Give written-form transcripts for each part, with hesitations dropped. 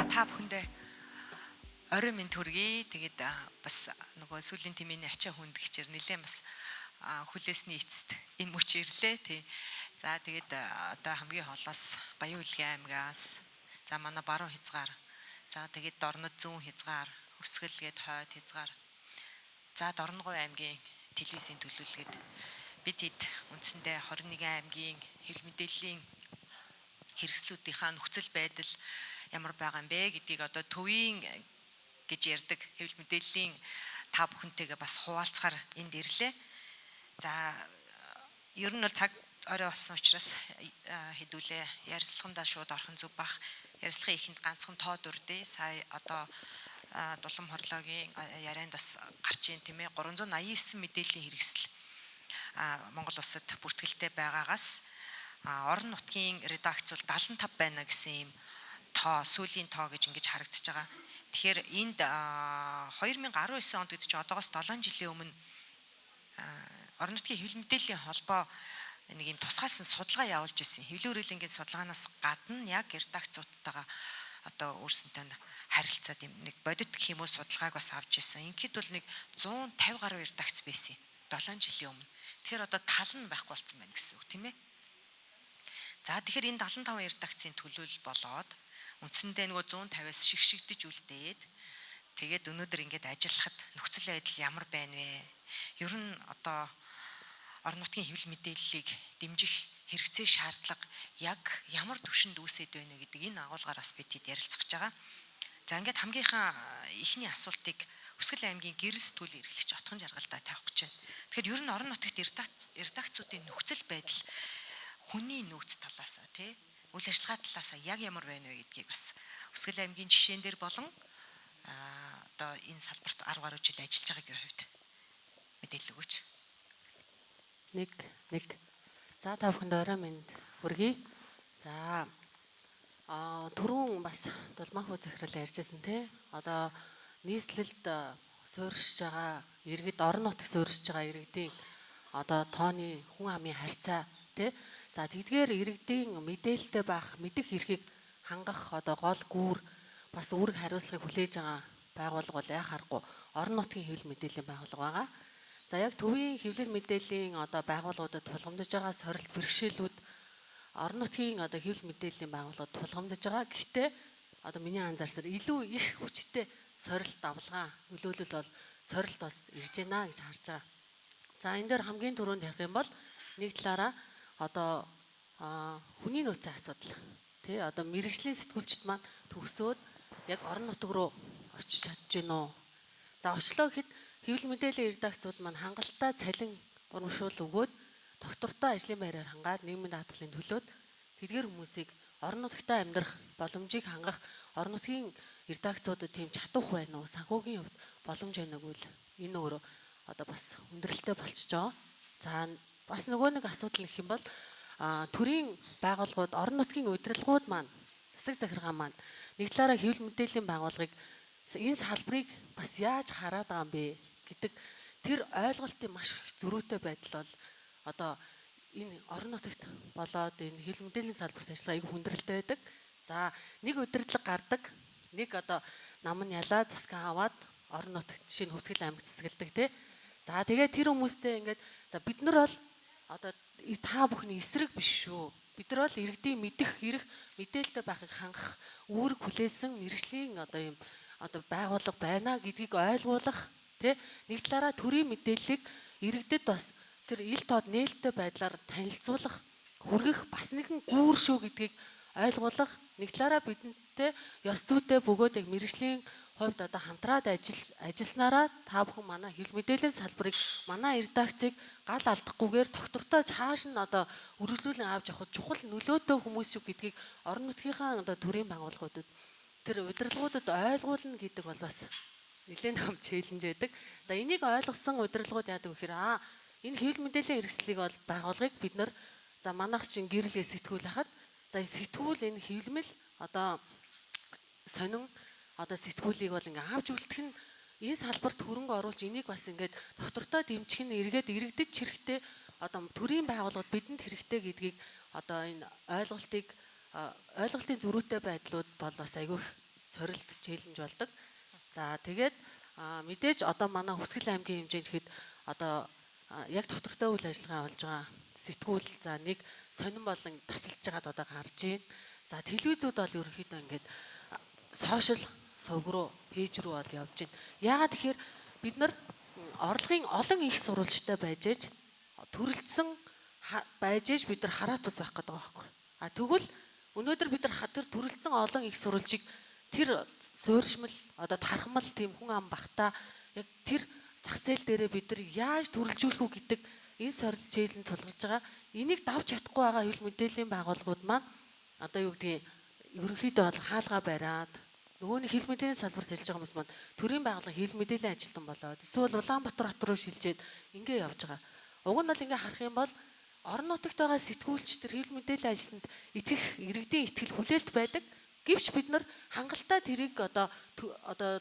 та бүхэндээ орой минь төргий. Тэгээд бас нөгөө сүүлийн тэмээний ачаа хүндгчээр нэлээд бас хүлээсний эцэст энэ мөч ирлээ тий. За тэгээд одоо хамгийн холоос Баян Улгийн аймгаас за манай баруун хязгаар за тэгээд Дорнод зүүн хязгаар Өсгөл гээд хойд хязгаар за Дорногов аймгийн телевизийн төлөвлөгөөд бид хэд үндсэндээ 21 аймгийн хэл мэдээллийн хэрэгслүүдийнхаа нөхцөл байдал ямар байгаа юм бэ гэдгийг одоо төвийн гэж ярьдаг хэвлэл мэдээллийн та бүхэнтэйгээ бас хуваалцахаар энд ирлээ. За ер нь бол цаг орой болсон учраас хэдүүлээ ярилцлагандаа шууд орхон зүг бах. Ярилцлагын ихэнд ганцхан тоо дүрдээ сая одоо дулам хорлоогийн ярианд бас гарч ийн тийм ээ 389 мэдээллийн хэрэгсэл Монгол улсад бүртгэлтэй байгаагаас орон нутгийн редакц бол 75 байна гэсэн юм тоо сүүлийн тоо гэж ингэж харагдаж байгаа. Тэгэхээр энд 2019 онд гэдэг чинь одоогоос 7 жилийн өмнө орон нутгийн хэвлэл мэдээллийн холбоо нэг юм тусгайлсан судалгаа явуулж ирсэн. Хэвлэл үрэлэнгийн судалгаанаас гадна яг редакцуудтайгаа одоо өөрсөнтэй харилцаад юм нэг бодит гэх юм уу судалгааг бас авч ирсэн. Ингээд бол нэг 150 гаруй редакц байсан 7 жилийн өмнө. Тэгэхээр одоо тал нь байхгүй болсон байна гэсэн үг тийм ээ. За тэгэхээр энэ 75 редакцийн төлөөлөл болоод үндсэндээ нөгөө 150-аас шигшигдэж үлдээд тэгээд өнөөдөр ингээд ажиллахад нөхцөл байдал ямар байна вэ? Ер нь одоо орон нутгийн хэвлэл мэдээллийг дэмжих хэрэгцээ шаардлага яг ямар түвшинд үүсэт байна гэдэг энэ агуулгаараас бид хэд ярилцах гэж байгаа. За ингээд хамгийн ихний асуултыг Өсгөл аймгийн гэрэл сэтгүүлийн эрхлэгч отхон жаргалтай тавих гэж байна. Тэгэхээр ер нь орон нутагт редакцуудын нөхцөл байдал хүний нөөц талаас тий үйл ажиллагаа талаас яг ямар байна вэ гэдгийг бас Өсгөл аймгийн жишээн дээр болон одоо энэ салбарт 10 гаруй жил ажиллаж байгаагийн хувьд мэдээлэл өгөөч. Нэг. За та бүхэнд орой минь хүргэе. За түрүүн бас Дулмахуу захирал ярьжсэн тий. Одоо нийслэлд суурьшиж байгаа иргэд орон нутагт суурьшиж байгаа иргэдийн одоо тооны хүн амын харьцаа тий. За тэгдгээр иргэдийн мэдээлэлтэй байх мэдих эрхийг хангах одоо гол гүүр бас үүрэг хариуцлагыг хүлээж байгаа байгууллага бол яхаарахгүй орон нутгийн хэвлэл мэдээллийн байгууллага байгаа. За яг төвийн хэвлэл мэдээллийн одоо байгууллагуудад тулгамдж байгаа сорилт бэрхшээлүүд орон нутгийн одоо хэвлэл мэдээллийн байгууллагад тулгамдж байгаа. Гэхдээ одоо миний анзаарсаар илүү их хүчтэй сорилт давлгаа нөлөөлөл бол сорилт бас ирж байна гэж харж байгаа. За энэ дээр хамгийн түрүүнд ярих юм бол нэг талаараа одоо хүний нөөцийн асуудал тий одоо мэрэгжлийн сэтгүүлчд маань төгсөөд яг орон нутаг руу очиж чадж гин үү. За очлоо гэхэд хэвлэл мэдээллийн редакцууд маань хангалттай цалин урамшуул өгөөд доктортой ажлын байраар хангаад нийгмийн даатгалын төлөөд тэдгээр хүмүүсийг орон нутагтаа амьдрах боломжийг хангах орон нутгийн редакцуудад тийм чадвах байна уу? Санхүүгийн хувьд боломж байна уу гэвэл энэ өөрөө одоо бас хүндрэлтэй болчихж байгаа. За бас нөгөө нэг асуудал гэх юм бол төрийн байгууллагууд орон нутгийн удирдлагууд маань засаг захиргаа маань нэг талаараа хэвлэл мэдээллийн байгууллагыг энэ салбарыг бас яаж хараад байгаа юм бэ гэдэг тэр ойлголтын маш зөрүүтэй байдал бол одоо энэ орон нутагт болоод энэ хэвлэл мэдээллийн салбарт ажиллагаа айгүй хүндрэлтэй байдаг. За нэг удирдлага гардаг, нэг одоо нам нь ялаа засгаа аваад орон нутагт жишээ нь Хөсгөл аймагт засгалдаг тий. За тэгээд тэр хүмүүстэй ингээд за бид нар бол одоо та бүхний эсрэг биш шүү. Бид нар бол иргэдийн мэдэх эрх мэдээлэлтэй байхыг хангах үүрэг хүлээсэн мэргэжлийн одоо юм одоо байгууллага байна гэдгийг ойлгуулах тий нэг талаараа төрийн мэдээллийг иргэдэд бас тэр ил тод нээлттэй байдлаар танилцуулах хүргэх бас нэгэн гүүр шүү гэдгийг ойлгуулах нэг талаараа бидэнтэй ёс зүйтэй бөгөөд яг мэргэжлийн хувьд одоо хамтраад ажилласнараа та бүхэн манай хэвлэл мэдээллийн салбарыг манай редакцийг гал алдахгүйгээр доктортой цааш нь одоо үргэлжлүүлэн авч явах чухал нөлөөтэй хүмүүс шүү гэдгийг орон нутгийнхаа одоо төрийн байгууллагуудад тэр удирдлагуудад ойлгуулна гэдэг бол бас нэлээд том челленж байдаг. За энийг ойлгосон удирдлагууд яадаг вэ гэхээр энэ хэвлэл мэдээллийн хэрэгслийг бол байгуулгыг бид нар за манайх чинь гэрэл сэтгүүл хахад за сэтгүүл энэ хэвлэмэл одоо сонин одоо сэтгүүлийг бол ингээ авч үлдэх нь энэ салбарт хөрөнгө оруулж энийг бас ингээд доктортой дэмжих нь эргээд иргэдэд хэрэгтэй одоо төрийн байгууллагууд бидэнд хэрэгтэй гэдгийг одоо энэ ойлголтын зөрүүтэй байдлууд бол бас айгүй сорилт челленж болдог. За тэгээд мэдээж одоо манай Хүсгэл аймгийн хэмжээнд хэд одоо яг доктортой үйл ажиллагаа болж байгаа сэтгүүл за нэг сонирн болон тасалж байгаад одоо гарч байна. За телевизүүд бол ерөнхийдөө ингээд сошиал сувг руу пэйж рүү бол явж байна. Яагаад тэгэхээр бид нар орлогын олон их сурвалжтай байж ээж төрөлдсөн байж ээж бид нар хараат бас байх гэдэг байгаа байхгүй. Тэгвэл өнөөдөр бид нар тэр төрөлдсөн олон их сурвалжийг тэр суурьшмал одоо тархмал тийм хүн ам багтаа яг тэр зах зээл дээрээ бид нар яаж төрөлжүүлэх үү гэдэг энэ сорилт челленж тулгарч байгаа. Энийг давж чадахгүй байгаа хэвлэл мэдээллийн байгууллагууд маань одоо юу гэдгийг ерөнхийдөө бол хаалгаа бариад нөгөө нэг хэвлэл мэдээллийн салбарт ажиллаж байгаа хүмүүс маань төрийн байгууллага хэвлэл мэдээллийн ажилтан болоод эсвэл Улаанбаатар хот руу шилжээд ингэ явж байгаа. Уг нь бол ингэ харах юм бол орон нутагт байгаа сэтгүүлч тэр хэвлэл мэдээллийн ажилтанд итгэх иргэдийн итгэл хүлээлт байдаг. Гэвч бид нар хангалттай тэрийг одоо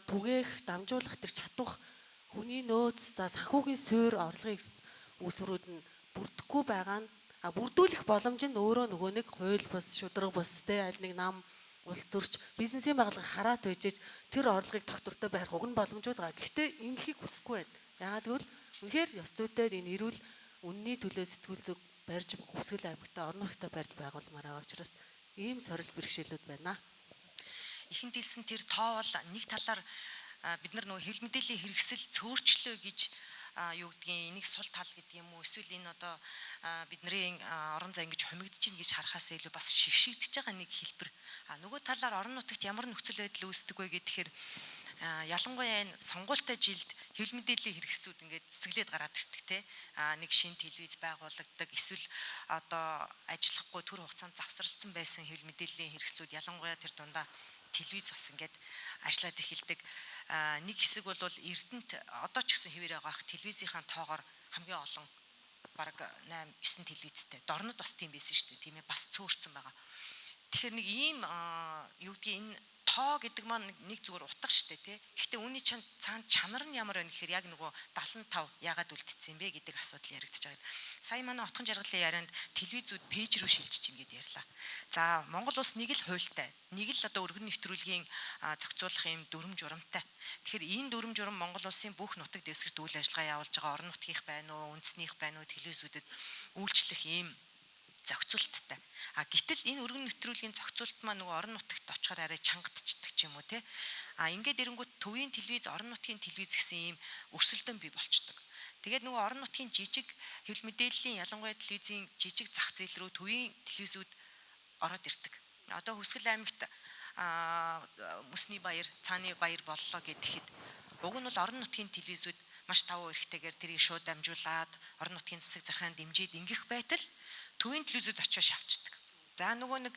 түгээх, дамжуулах тэр чадвах хүний нөөц за санхүүгийн суурь орлогыг үүсвэрүүд нь бүрдэхгүй байгаа нь бүрдүүлэх боломж нь өөрөө нөгөө нэг хууль бус шударга бус те аль нэг нам улс төрч бизнесийн байгууллага хараат байжээж тэр орлогыг доктортой байрах уг нь боломжууд байгаа. Гэхдээ ингэхийг хүсэхгүй байна. Яагаад гэвэл үнэхээр ёс зүйтэй энэ эрүүл үнний төлөө сэтгүүл зүг барьж Хүсгэл аймагтаа орон нутгад барьж байгуулмаар байгаа учраас ийм сорилт бэрхшээлүүд байна. Ихэнд хэлсэн тэр тоо бол нэг талаар бид нар нөгөө хэвлэл мэдээллийн хэрэгсэл цөөрчлөө гэж юу гэдгийг энийг сул тал гэдэг юм уу эсвэл энэ одоо бидний орон зай ингэж хумигдж чинь гэж харахаас илүү бас шившигдэж байгаа нэг хэлбэр. Нөгөө талаар орон нутагт ямар нөхцөл байдал үүсдэг вэ гэхээр ялангуяа энэ сонгуультай жилд хэвлэл мэдээллийн хэрэгслүүд ингээд цэцгэлээд гараад ирдэг те. Нэг шинэ телевиз байгуулагддаг эсвэл одоо ажиллахгүй төр хугацаанд завсралцсан байсан хэвлэл мэдээллийн хэрэгслүүд ялангуяа тэр дундаа телевиз бас ингээд ажиллаад эхэлдэг. Нэг хэсэг бол Эрдэнэт одоо ч гэсэн хэвээр байгаа ах телевизийн тоогоор хамгийн олон бараг 8 9 телевизтэй. Дорнод бас тийм байсан шүү дээ. Тийм ээ бас цөөрцөн байгаа. Тэгэхээр нэг ийм юу гэдгийг энэ тоо гэдэг маань нэг зүгээр утга шүү дээ тий. Гэхдээ үүний цаана чанар нь ямар байна гэхээр яг нөгөө 75 яагаад үлдсэн юм бэ гэдэг асуудал яригдчихэж байгаа. Сая манай отхон жаргалын ярианд телевизүүд пэйж рүү шилжиж чинь гэдээ ярьлаа. За Монгол улс нэг л хуультай. Нэг л одоо өргөн нэвтрүүлгийн зохицуулах юм дүрм журамтай. Тэгэхээр энэ дүрм журам Монгол улсын бүх нутаг дэвсгэрт үйл ажиллагаа явуулж байгаа орон нутгийнх байна уу, үндэснийх байна уу телевизүүдэд үйлчлэх ийм зохицуулттай. Гэтэл энэ өргөн нэвтрүүлгийн зохицуулт маань нөгөө орон нутагт очихоор арай чангадчихдаг ч юм уу те. Ингээд ирэнгүүт төвийн телевиз, орон нутгийн телевиз гэсэн ийм өрсөлдөөн бий болчдөг. Тэгээд нөгөө орон нутгийн жижиг хэвлэл мэдээллийн ялангуяа телевизийн жижиг зах зээл рүү төвийн телевизүүд ороод ирдэг. Одоо Хүсгэл аймагт Мөсний баяр, Цааны баяр боллоо гэхэд уг нь бол орон нутгийн телевизүүд маш тавуу эрхтэйгээр тэрийг шууд дамжуулаад орон нутгийн засаг захиргаанд дэмжиж ингэх байтал төвийн телевизүүд очиж шавчдаг. За нөгөө нэг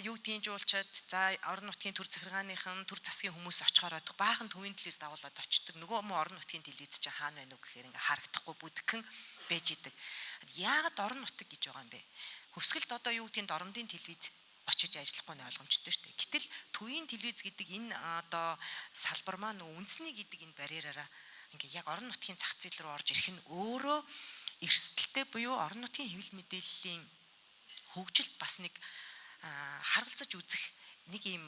юу гэдгийг жуулчаад за орон нутгийн төр захиргааныхан төр засгийн хүмүүс очихоор баахан төвийн телевиз дагуулад очдог. Нөгөө мөн орон нутгийн телевиз чинь хаана байна уу гэхээр ингээ харагдахгүй бүдгхэн байж идэг. Яагаад орон нутаг гэж байгаа юм бэ? Хөвсгөлд одоо юу гэдгийг дорнодын телевиз очиж ажиллахгүй нь ойлгомжтой шүү дээ. Гэтэл төвийн телевиз гэдэг энэ одоо салбар маань үндэсний гэдэг энэ барьераараа ингээ яг орон нутгийн зах зээл рүү орж ирэх нь өөрөө эрсдэлтэй буюу орон нутгийн хэвлэл мэдээллийн хөгжилд бас нэг харгалзаж үзэх нэг юм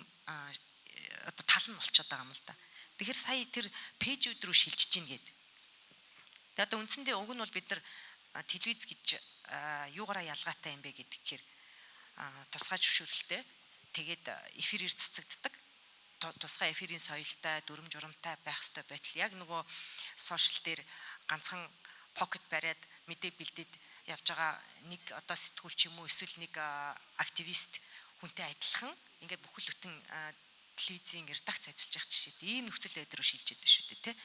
одоо тал нь болчиход байгаа юм л да. Тэгэхээр сая тэр пэйжүүд рүү шилжиж гин гээд. Тэгээд одоо үндсэндээ уг нь бол бид нар телевиз гэж юугаараа ялгаатай юм бэ гэдгээр тусгай зөвшөөрлөлтэй тэгээд эфирээр цацагддаг. Тусгай эфирийн соёлтой, дүрм журамтай байх ёстой байтал яг нөгөө сошиал дээр ганцхан покет бариад мэдээ бэлдээд явж байгаа нэг одоо сэтгүүлч юм уу эсвэл нэг активист хүнтэй адилхан ингээд бүхэл бүтэн телевизийн редакц ажиллаж байгаа жишээд ийм нөхцөл байдал руу шилжиж байгаа шүү дээ тий.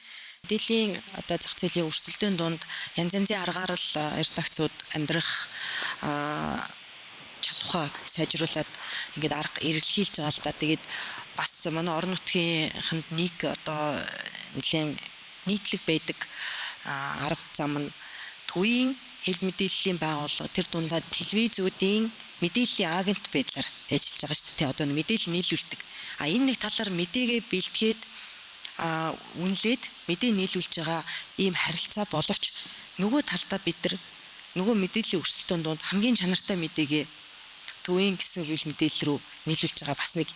Мэдээллийн одоо зах зээлийн өрсөлдөөн донд янз янзын аргаар л редакцууд амьдрах чадвараа сайжруулад ингээд арга эргэлхийлж байгаа л да. Тэгээд бас манай орон нутгийнханд нэг одоо нэлээд нийтлэг байдаг арга зам нь төвийн хэвлэл мэдээллийн байгууллага тэр дундаа телевизүүдийн мэдээллийн агент байдлаар ажиллаж байгаа шүү дээ. Одоо мэдээлэл нийлүүлдэг. Энэ нэг талаар мэдээгээ бэлтгээд үнэлээд мэдээ нийлүүлж байгаа ийм харилцаа боловч нөгөө талдаа бид нар нөгөө мэдээллийн өрсөлдөөн донд хамгийн чанартай мэдээгээ төвийн гэсэн хэвлэл мэдээлэл рүү нийлүүлж байгаа бас нэг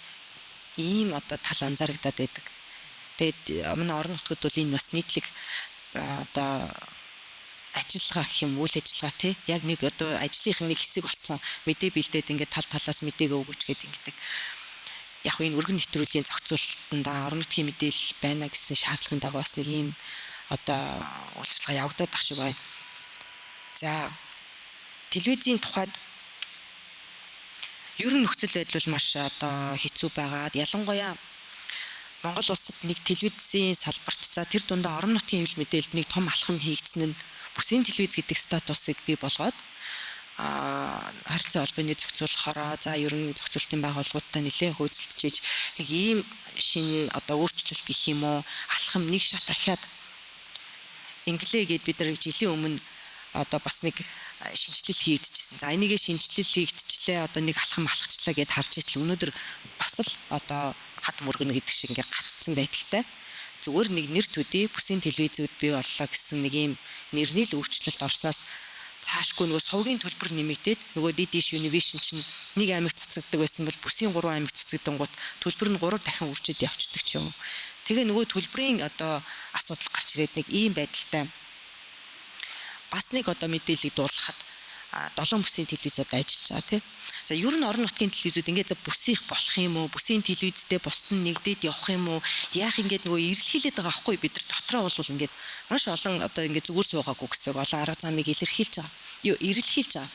ийм одоо тал анзаарагдаад байдаг. Тэгээд манай орон нутгад бол энэ бас нийтлэг одоо ажиллагаа гэх юм үйл ажиллагаа тий яг нэг одоо ажлынхын нэг хэсэг болсон мэдээ бэлдээд ингээд тал талаас мэдээгээ өгөөч гэдэг ингэдэг. Яг энэ өргөн нэвтрүүлгийн зохицуулалтанд орон нутгийн мэдээлэл байна гэсэн шаардлагын дагуу бас нэг ийм одоо үйлчлэгээ явагдаад ах шиг байна. За телевизийн тухайд ер нь нөхцөл байдал маш одоо хэцүү байгаад ялангуяа Монгол улсад нэг телевизийн салбарт за тэр дундаа орон нутгийн хэвлэл мэдээлэлд нэг том алхам хийгдсэн нь бүсийн телевиз гэдэг статусыг бий болгоод харилцаа холбооны зохицуулахаараа за ер нь зохицуулалтын байгууллагуудтай нэлээд хөөцөлдөж нэг ийм шинэ одоо өөрчлөлт гэх юм уу алхам нэг шат ахиад инглигээд бид нар жилийн өмнө одоо бас нэг шинжилэл хийгдчихсэн. За энийгээ шинжилэл хийгдчихлээ одоо нэг алхам алхачлаа гэд харж ижил өнөөдөр бас л одоо хад мөргөнө гэдэг шиг ингээ гаццсан байдалтай. Зүгээр нэг нэр төдий бүсийн телевизүүд бий боллоо гэсэн нэг ийм нэрний л өөрчлөлт орсноос цаашгүй нөгөө сувгийн төлбөр нэмэгдээд нөгөө Dish Univision чинь нэг аймаг цацагддаг байсан бол бүсийн 3 аймаг цацагдангууд төлбөр нь 3 дахин үржиж явцдаг ч юм. Тэгээ нөгөө төлбөрийн одоо асуудал гарч ирээд нэг ийм байдалтай бас нэг одоо мэдээллийг дуурлахад 7 бүсийн телевизүүд ажиллаж байгаа тийм. За ер нь орон нутгийн телевизүүд ингээд за бүсийнх болох юм уу? Бүсийн телевизтэй бусд нь нэгдээд явах юм уу? Яах ингээд нөгөө эрэлхийлээд байгаа байхгүй бид нар дотроо бол ингээд маш олон одоо ингээд зүгээр суугаагүй гэсэн олон арга замыг илэрхийлж байгаа. Юу эрэлхийлж байгаа.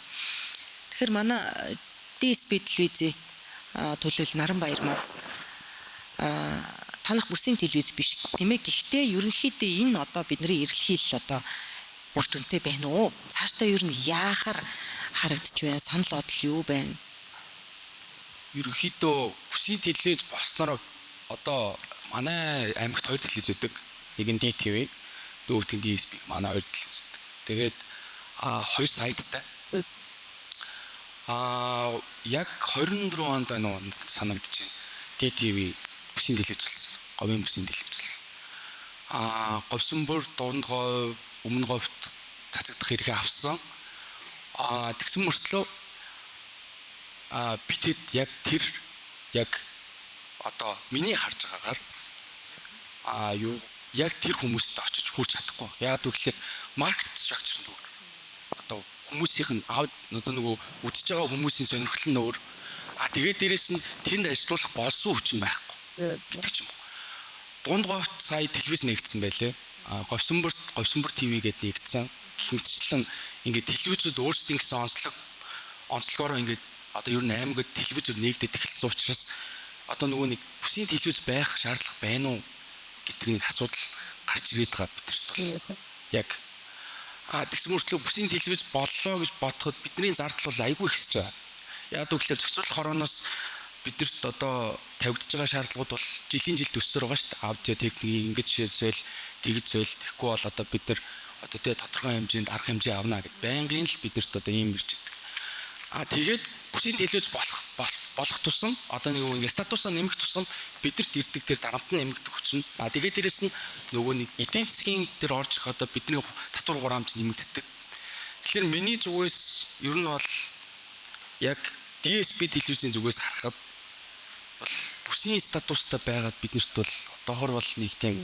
Тэгэхээр манай DSB телевизийн төлөөлөл Наранбаяр маань танах бүсийн телевиз биш тийм ээ. Гэхдээ ерөнхийдөө энэ одоо бидний эрэлхийлэл одоо үр дүнтэй байна уу? Цаашдаа ер нь яахаар харагдаж байна? Санал бодол юу байна? Ерөнхийдөө бүсийн телевиз болсноор одоо манай аймагт 2 телевиз үүдэг. Нэг нь DTV, дөрөвт нь DSB манай 2 телевиз үүдэг. Тэгээд 2 сайттай. Яг 24 онд байна уу санагдаж байна. DTV бүсийн телевиз болсон. Говийн бүсийн телевиз болсон. Говьсон бүр дунд говь өмнө говьт цацагдах хэрэгээ авсан. Тэгсэн мөртлөө бид яг тэр яг одоо миний харж байгаагаар юу яг тэр хүмүүст очиж хүрч чадахгүй. Яагаад гэвэл маркет structure нь өөр. Одоо хүмүүсийн одоо нөгөө үдчихэж байгаа хүмүүсийн сонирхол нь өөр. Тэгээд дээрэс нь тэнд ажиллах болсон хүчин байхгүй гэдэг ч юм уу. Дунд говьт сая телевиз нэгдсэн байлээ. Говьсонбөр ТV гэдэг нэгдсэн. Гихмитчлэн ингээд телевизүүд өөрсдийн гэсэн онцлогоороо ингээд одоо ер нь аймагт телевизүүд нэгдээд эхэлсэн учраас одоо нөгөө нэг бүсийн телевиз байх шаардлага байна уу гэдэг нэг асуудал гарч ирээд байгаа бидэрт бол яг тэгсэн мөртлөө бүсийн телевиз боллоо гэж бодоход бидний зардал бол айгүй ихсэж байгаа. Яг үгээр зохицуулах хорооноос бидэрт одоо тавигдж байгаа шаардлагууд бол жилийн жил төссөөр байгаа шүү дээ. Аудио техник ингэж шийдсэл тэгж зөөл тэгэхгүй бол одоо бид нар одоо тэгээ тодорхой хэмжээнд арга хэмжээ авна гэд байнгын л бидэрт одоо ийм ирж байгаа. Тэгээд бүсийн телевиз болох тусам одоо нэг ингэ статусаа нэмэх тусам бидэрт ирдэг тэр дарамт нь нэмэгдэх хүчин. Тэгээд дээрэс нь нөгөө нэг эдийн засгийн дээр орж их одоо бидний татвар хураамж нэмэгддэг. Тэгэхээр миний зүгээс ер нь бол яг DSB телевизийн зүгээс харахад бол бүсийн статустай байгаад биднэрт бол одоогор бол нэг тийм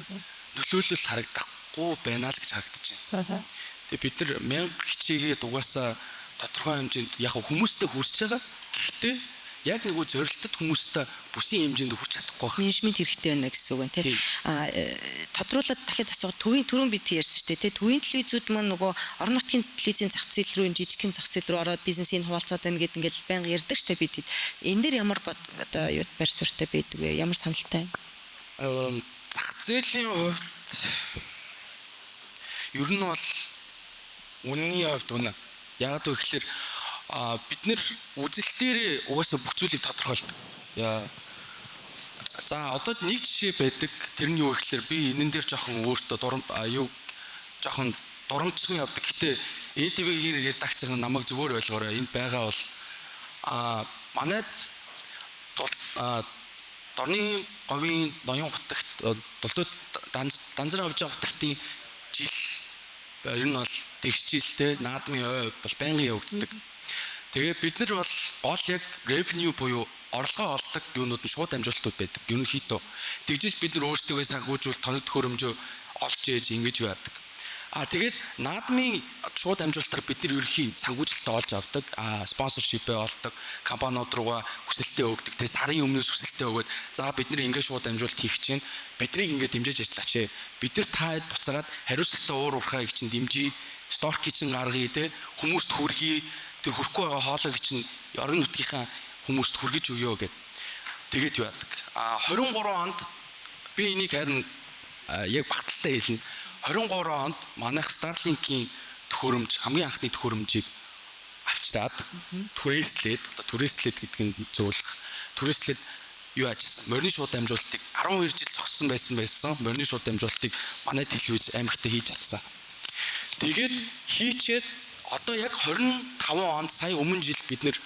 нөлөөлөл харагдахгүй байна л гэж харагдаж байна. Тэгээ бид нар 1000 хичээгээд угаасаа тодорхой хэмжээнд яг хүмүүстэй хүрч байгаа. Гэхдээ яг нөгөө зорилттой хүмүүстэй бүсийн хэмжээнд хүрч чадахгүй байна. Менежмент хэрэгтэй байна гэсэн үг байна тийм. Тодруулаад дахиад асуух түрүүн бид ярьсан шүү дээ тийм. Төвийн телевизүүд маань нөгөө орон нутгийн телевизийн зах зээл рүү жижигхэн зах зээл рүү ороод бизнесийн хуваалцаад байна гэдэг ингээл байнга ярьдаг шүү дээ бид. Энэ дээр ямар одоо юу байр суурьтай байдаг вэ? Ямар саналтай? Зах зээлийн хувьд ер нь бол үнэний хувьд үнэ. Яг л гэхэлэр бид нэр үзэлтээр угаасаа бүх зүйлийг тодорхойлдог. За одоо нэг жишээ байдаг. Тэрний юу гэхэлэр би энэн дээр жоохон өөртөө жоохон дурамжсан явдаг. Гэтэ ЭТВ-ийн редакцийн намайг зөвөр ойлгоорой. Энд байгаа бол манайд Дорны говийн ноён хутагт дулдууд данзар авж байгаа хутагтын жил ер нь бол тэгшжилтэй наадмын ой бол байнгын явагддаг. Тэгээ бид нар бол гол яг revenue буюу орлогоо олдог юунууд нь шууд амжилтууд байдаг. Ерөнхийдөө тэгжиж бид нар өөрсдөө санхүүжүүл тоног төхөөрөмжөө олж ээж ингэж байдаг. Тэгээд наадмын шууд амжилтаар бид нар ерөнхий санхүүжилтээ олж авдаг. Спонсоршипээ олдог, компаниуд руугаа хүсэлтээ өгдөг. Тэгээ сарын өмнөөс хүсэлтээ өгөөд за бид нар ингэ шууд амжилт хийх чинь биднийг ингэ дэмжиж ажиллаач ээ. Бид нар таад буцаагаад хариуцлагатай уур уурхай гэж чинь дэмжиж, стокийг чинь гаргая те хүмүүст хүргэе. Тэр хүрхгүй байгаа хоолойг чинь орон нутгийнхаа хүмүүст хүргэж өгөө гэд. Тэгээд юу яадаг. 23 онд би энийг харин яг багталтай хэлнэ. 23 онд манайх Starlink-ийн төхөөрөмж хамгийн анхны төхөөрөмжийг авчираад түрээслээд гэдэг нь зөвлөх. Түрээслээд юу аажсан? Морины шууд амжуулалтыг 12 жил зогссон байсан. Морины шууд амжуулалтыг манай телевиз аймагтаа хийж чадсан. Тэгээд хийчээд одоо яг 25 онд сая өмнө жил бид нэр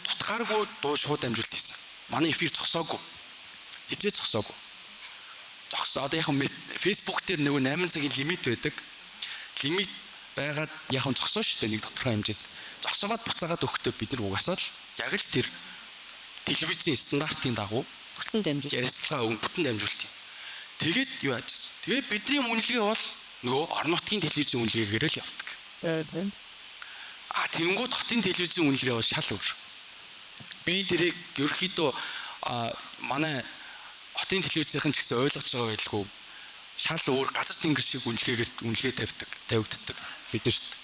тутгааргүй дуу шууд амжуулалт хийсэн. Манай эфир зогсоогүй. Хизээ зогсоогүй. Одоо яг Facebook дээр нөгөө 8 цагийн лимит байдаг. Лимит байгаад яг зогсоо шүү дээ нэг тодорхой хэмжээнд. Зогсоогоод буцаагаад өгөхдөө бид нар угаасаа л яг л тэр телевизийн стандартын дагуу бүтэн дамжуулалт ярилцлага бүтэн дамжуулалт юм. Тэгээд юу аажсан. Тэгээд бидний үнэлгээ бол нөгөө орон нутгийн телевизийн үнэлгээгээр л явдаг. Тэнгууд хотын телевизийн үнэлгээ бол шал өөр. Би тэрийг ерөөхдөө манай хотын телевизийн ч гэсэн ойлгож байгаа байлгүй шал өөр газар тэнгэр шиг үнэлгээ тавигддаг бид нар шүү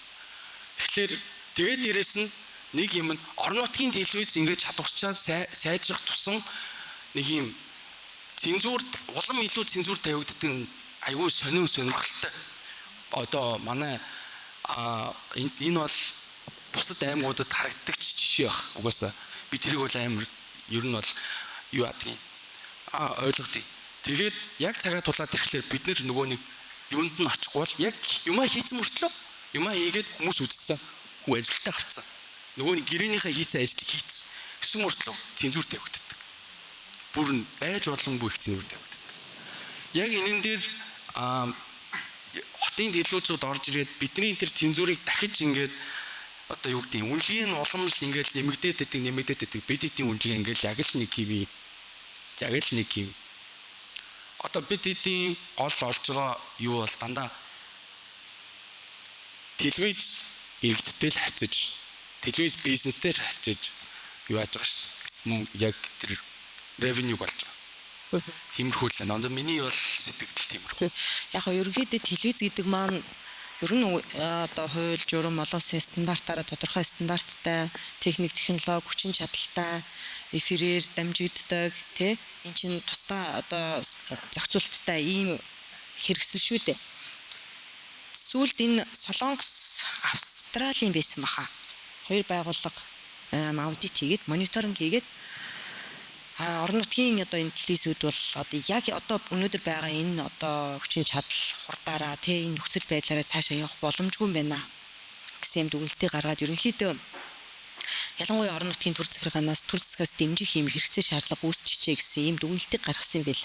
дээ. Тэгэхээр дээрээс нь нэг юм нь орон нутгийн телевиз ингэж чадварчаад сайжрах тусам нэг юм цензурд улам илүү цензур тавигддаг айгүй сонирхолтой. Одоо манай энэ бол бусад аймагуудад харагддаг жишээ баг. Угаасаа би тэрийг бол амар ер нь бол юу яадаг юм ойлгодъё. Тэгээд яг цагаа тулаад ирэхлээр бид нөгөө нэг юунд нь очихгүй бол яг юмаа хийцэн мөртлөө юмаа хийгээд хүмүүс үзсэн. Хүн ажилтаа авцсан. Нөгөө нэг гэрээнийхээ хийцэн ажлыг хийцэн. Гэсэн мөртлөө цензур тавигддаг. Бүр нь байж боломгүй их цензур тавигддаг. Яг энэн дээр хотын телевизүүд орж ирээд бидний тэр цензурыг дахиж ингээд одоо юу гэдэг үнэлгээ нь улам л ингээд нэмэгдээд байдаг. Бид эдийн үнэлгээ ингээд яг л нэг хэвээ одоо бид эдийн гол олж байгаа юу бол дандаа телевиз иргэдтэй л харьцаж телевиз бизнестэй харьцаж юу яаж байгаа шүү дээ. Мөн яг тэр ревеню болж байгаа. Тиймэрхүү л байна. Миний бол сэтгэл тиймэрхүү. Яг ерөнхийдөө телевиз гэдэг маань ер нь одоо хууль журам олон улсын стандартаараа тодорхой стандарттай техник технологи хүчин чадалтай эфирээр дамжигддаг тий эн чинь тусдаа одоо зохицуулттай ийм хэрэгсэн шүү дээ. Сүүлд энэ Солонгос Австралийн байсан баха. Хоёр байгууллага аудит хийгээд мониторинг хийгээд орон нутгийн одоо энэ телевизүүд бол одоо яг одоо өнөөдөр байгаа энэ одоо хүчин чадал хурдаараа тий энэ нөхцөл байдлаараа цаашаа явах боломжгүй юм байна гэсэн юм дүгнэлтийг гаргаад ерөнхийдөө ялангуяа орон нутгийн төр захиргаанаас дэмжих юм хэрэгцээ шаардлага үүсчихжээ гэсэн юм дүгнэлтийг гаргасан юм бэл.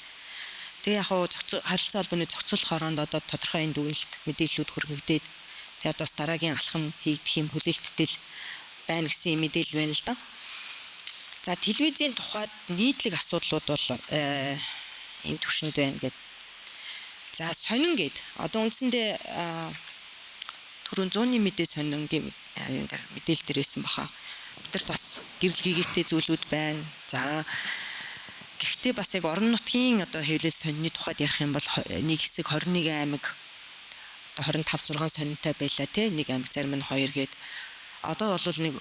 Тэгээ яг харилцаа холбооны зохицуулах хороонд одоо тодорхой энэ дүгнэлт мэдээллүүд хүргэгдээд тэгээ одоо дараагийн алхам хийгдэх юм хүлээлттэй байна гэсэн мэдээлэл байна л да. За телевизийн тухайд нийтлэг асуудлууд бол ийм төвшөнд байна гэдэг. За сонин гээд одоо үндсэндээ түрүүн 100-ны мэдээ сонин гэм мэдээлэл дээрсэн баха. Бидэрт бас гэрэл гигээтэй зүйлүүд байна. За гэхдээ бас яг орон нутгийн одоо хэвлэл сонины тухайд ярих юм бол нэг хэсэг 21 аймаг одоо 25 6 сонинтой байлаа те нэг аймаг зарим нь 2 гээд одоо бол нэг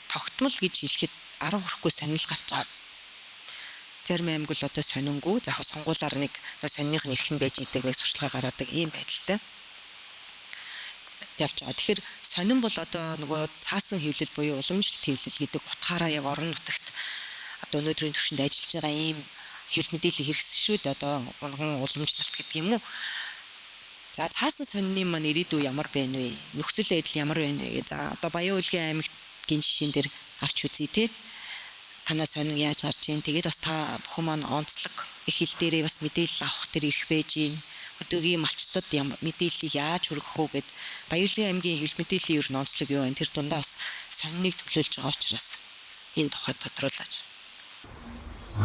тогтмол гэж хэлэхэд 10 хүрэхгүй сонирхол гарч байгаа. Зарим аймаг л одоо сонингүй за сонгуулаар нэг сонных нь эрхэн байж идэг байх сурчлага гаргадаг ийм байдалтай явж байгаа. Тэгэхээр сонин бол одоо нөгөө цаасан хэвлэл буюу уламжлалт хэвлэл гэдэг утгаараа яг орон нутагт одоо өнөөдрийн түвшинд ажиллаж байгаа ийм хэвлэл мэдээлэл хэрэгсэн шүү дээ. Одоо уламжлалт гэдэг юм уу? За цаасан сонины маань ирээдүй ямар байна вэ? Нөхцөл байдал ямар байна вэ? За одоо Баян-Улгийн аймгийн жишээн дээр авч үзье те. Танаа сонин яаж гарч ийн? Тэгээд бас та бүхэн маань онцлог их хил дээрээ бас мэдээлэл авах тэр ирэх байж ийн. Өдөөгийн малчтад мэдээллийг яаж хүргэх үү гэд Баян-Улгийн аймгийн хэвлэл мэдээллийн ер нь онцлог юу вэ? Тэр дундаа бас сониныг төлөөлж байгаа учраас энэ тухай тодруулаач. За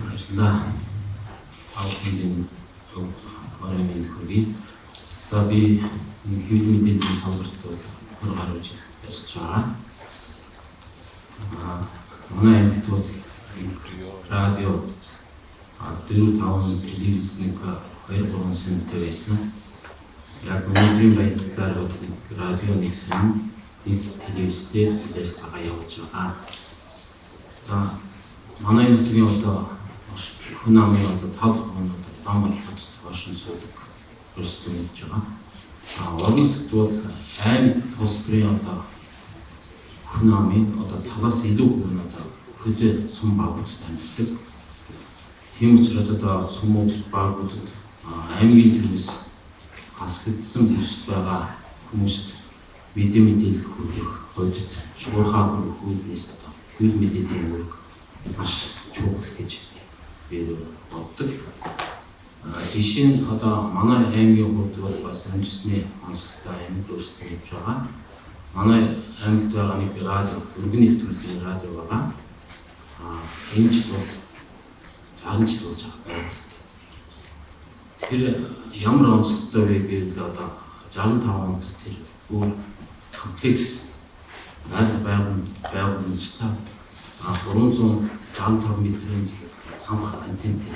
баярлалаа. Аудиторийн орон мэнд хүргэе. За би хэвлэл мэдээллийн салбарт бол 20 гаруй жил ажиллаж байгаа. Манай ангид бол радио 4-5 телевиз нэг 2-3 сонтой байсан. Яг өнөөдрийн байдлаар бол радио нэг сон, нэг телевизтэй ажиллагаа явуулж байгаа. За манай нутгийн одоо хүн амын одоо тал хоноод Бамбал хотод оршин суудаг өөрсдөө мэдж байгаа. Орон нутгад бол аймаг тус бүрийн одоо хүн амын одоо талаас илүү хүн одоо хөдөө сум багуудад амьдардаг. Тийм учраас одоо сумууд багуудад аймгийн төрөөс хаслагдсан бүсд байгаа хүмүүст мэдээлэл хүргэх, бодит шуурхаа хүргэх үүднээс одоо хэвлэл мэдээллийн үүрэг маш чухал гэж би боддог. Жишээ нь одоо манай аймгийн хувьд бол бас үндэсний онцлогтой аймаг өөрсдөө хийж байгаа. Манай аймагт байгаа нэг радио, өргөний нэвтрүүлгийн радио байгаа. Энэ жил бол 60 жил болж байгаа. Тэр ямар онцлогтой вэ гэвэл одоо 65 онд тэр өөр комплекс байгууламжтай 365 метрийн цамх антентэй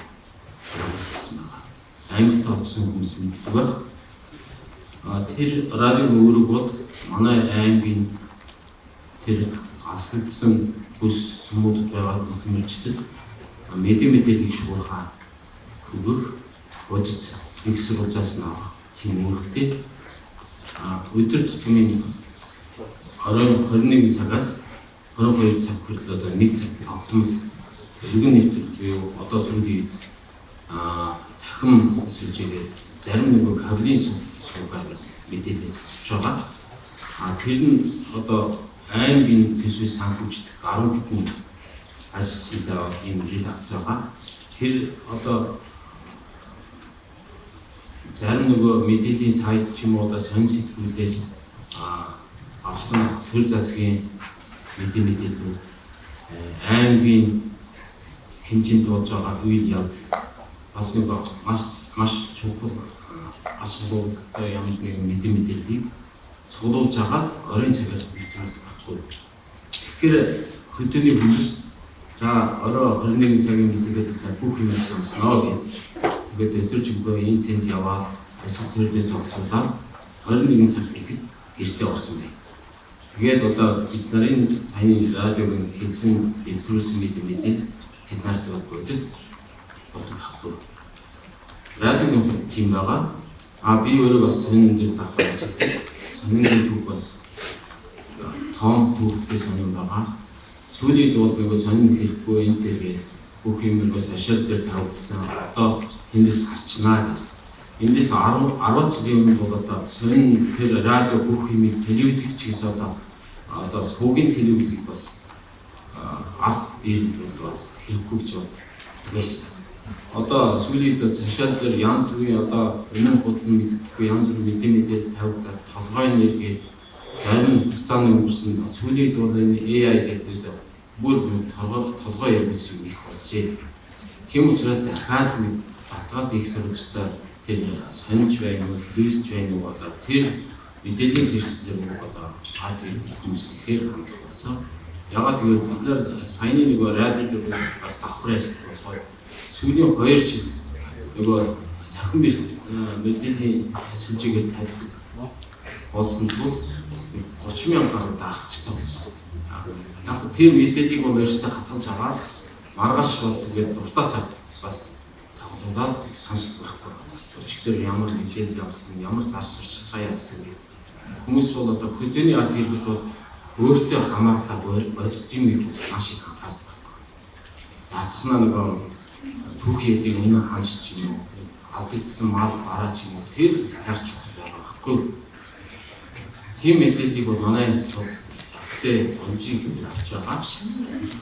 байгуулсан байна. Аймагт очсон хүмүүс мэддэг байх. Тэр радиогийн үүрэг бол манай аймгийн тэр аслагдсан бүс сумуудад байгаа нөхмөрчдөд мэдээллийг шуурхаа хүргэх, бодит их сурвалжаас нь авах тийм үүрэгтэй. Өдөр тутмын оройн 21 цагаас 22 цаг хүртэл одоо 1 цаг тогтмол өргөн нэвтрүүлэг буюу одоо сүүлийн захим сүлжээгээр зарим нэг кабелийн сувгаас мэдээлэл цэцэж байгаа. Тэр нь одоо аймгийн төсвөөс санхүүждэг 10 хэдэн ажилчтай ийм редакц байгаа. Тэр одоо зарим нөгөө мэдээллийн сайт ч юм уу одоо сонин сэтгүүлээс авсан төр засгийн мэдээлэлүүд аймгийн хэмжээнд болж байгаа үйл явдал бас нэг маш чухал асуудалтай ямар нэгэн мэдээллийг цуглуулж байгаа оройн цагаар бэлтгэж байхгүй. Тэгэхээр хөдөөний хүмүүс за орой 21 цагийн мэдээлэл бүх юм сонсноо гэдэг. Тэгээд өдөржингөө энэ тэнд яваад ажил төрөлөө зогсуулаад 21 цаг ихэд гэртээ орсон байна. Тэгээд одоо бид нарын саяны радиогийн хэлсэн нэвтрүүлсэн мэдээлэл тэд нарт боддог байхгүй. Радиогийн хувьд тийм байгаа. Би өөрөө бас сонин дээр давхар ажилладаг. Сонин төв бас том төвтэй сонин байгаа. Сүүлийн бол нөгөө сонин хэлэхгүй энэ дээр бүх юм бас ашиал дээр тавьсан. Одоо тэндээс гарчнаа. Эндээс 10 жилийн өмнө бол одоо сонин тэр радио бүх юм телевизийг ч гэсэн одоо сүүгийн телевизийг бас арт дээр бас хэрэггүй гэж боддог байсан. Одоо сүүлийн цашаал дээр янз бүрийн одоо өнөө худалдан мэддэггүй янз бүрийн мэдээлэл тавьдаг толгой энерги зарим хугацааны өнгөрсөн сүүлийн бол энэ AI гэдэг бүр толгой эргүүлж юм их болжээ. Тийм учраас дахиад нэг бацгаад их сурвалжтай тэр сонирч байна уу, телевизч байна уу одоо тэр мэдээллийн хэрэгслээр одоо радио хүмүүс ихээр хандах болсон. Ягаад гэвэл бид нар саяны нэг радио дээр бас давхар ажиллах болохоор сүүлийн 2 жил нөгөө захин мэдээллийн сүлжээгээр тавьдаг болсон тул 30,000 гаруй даахчтай болсон. Яг тэр мэдээллийг өөрсдөө хатгалж аваад маргааш бол тэгээд дуртай цаг бас тоглуулаад сонсох байхгүй. Өчигдөр ямар мэдээлэл явсан, ямар зар сурталчилгаа явсан гэх хүмүүс бол одоо хөдөөний ард иргэд бол өөртөө хамаартай бодит юм их маш их анхаардаг байхгүй. Ятгахнаа нөгөө түүхийдийн өмнө ханш юм уу, алдагдсан мал бараач юм уу тэр харж байгаа байхгүй. Тийм мэдээллийг бол манай бол ихтэй онжиг авч байгаа.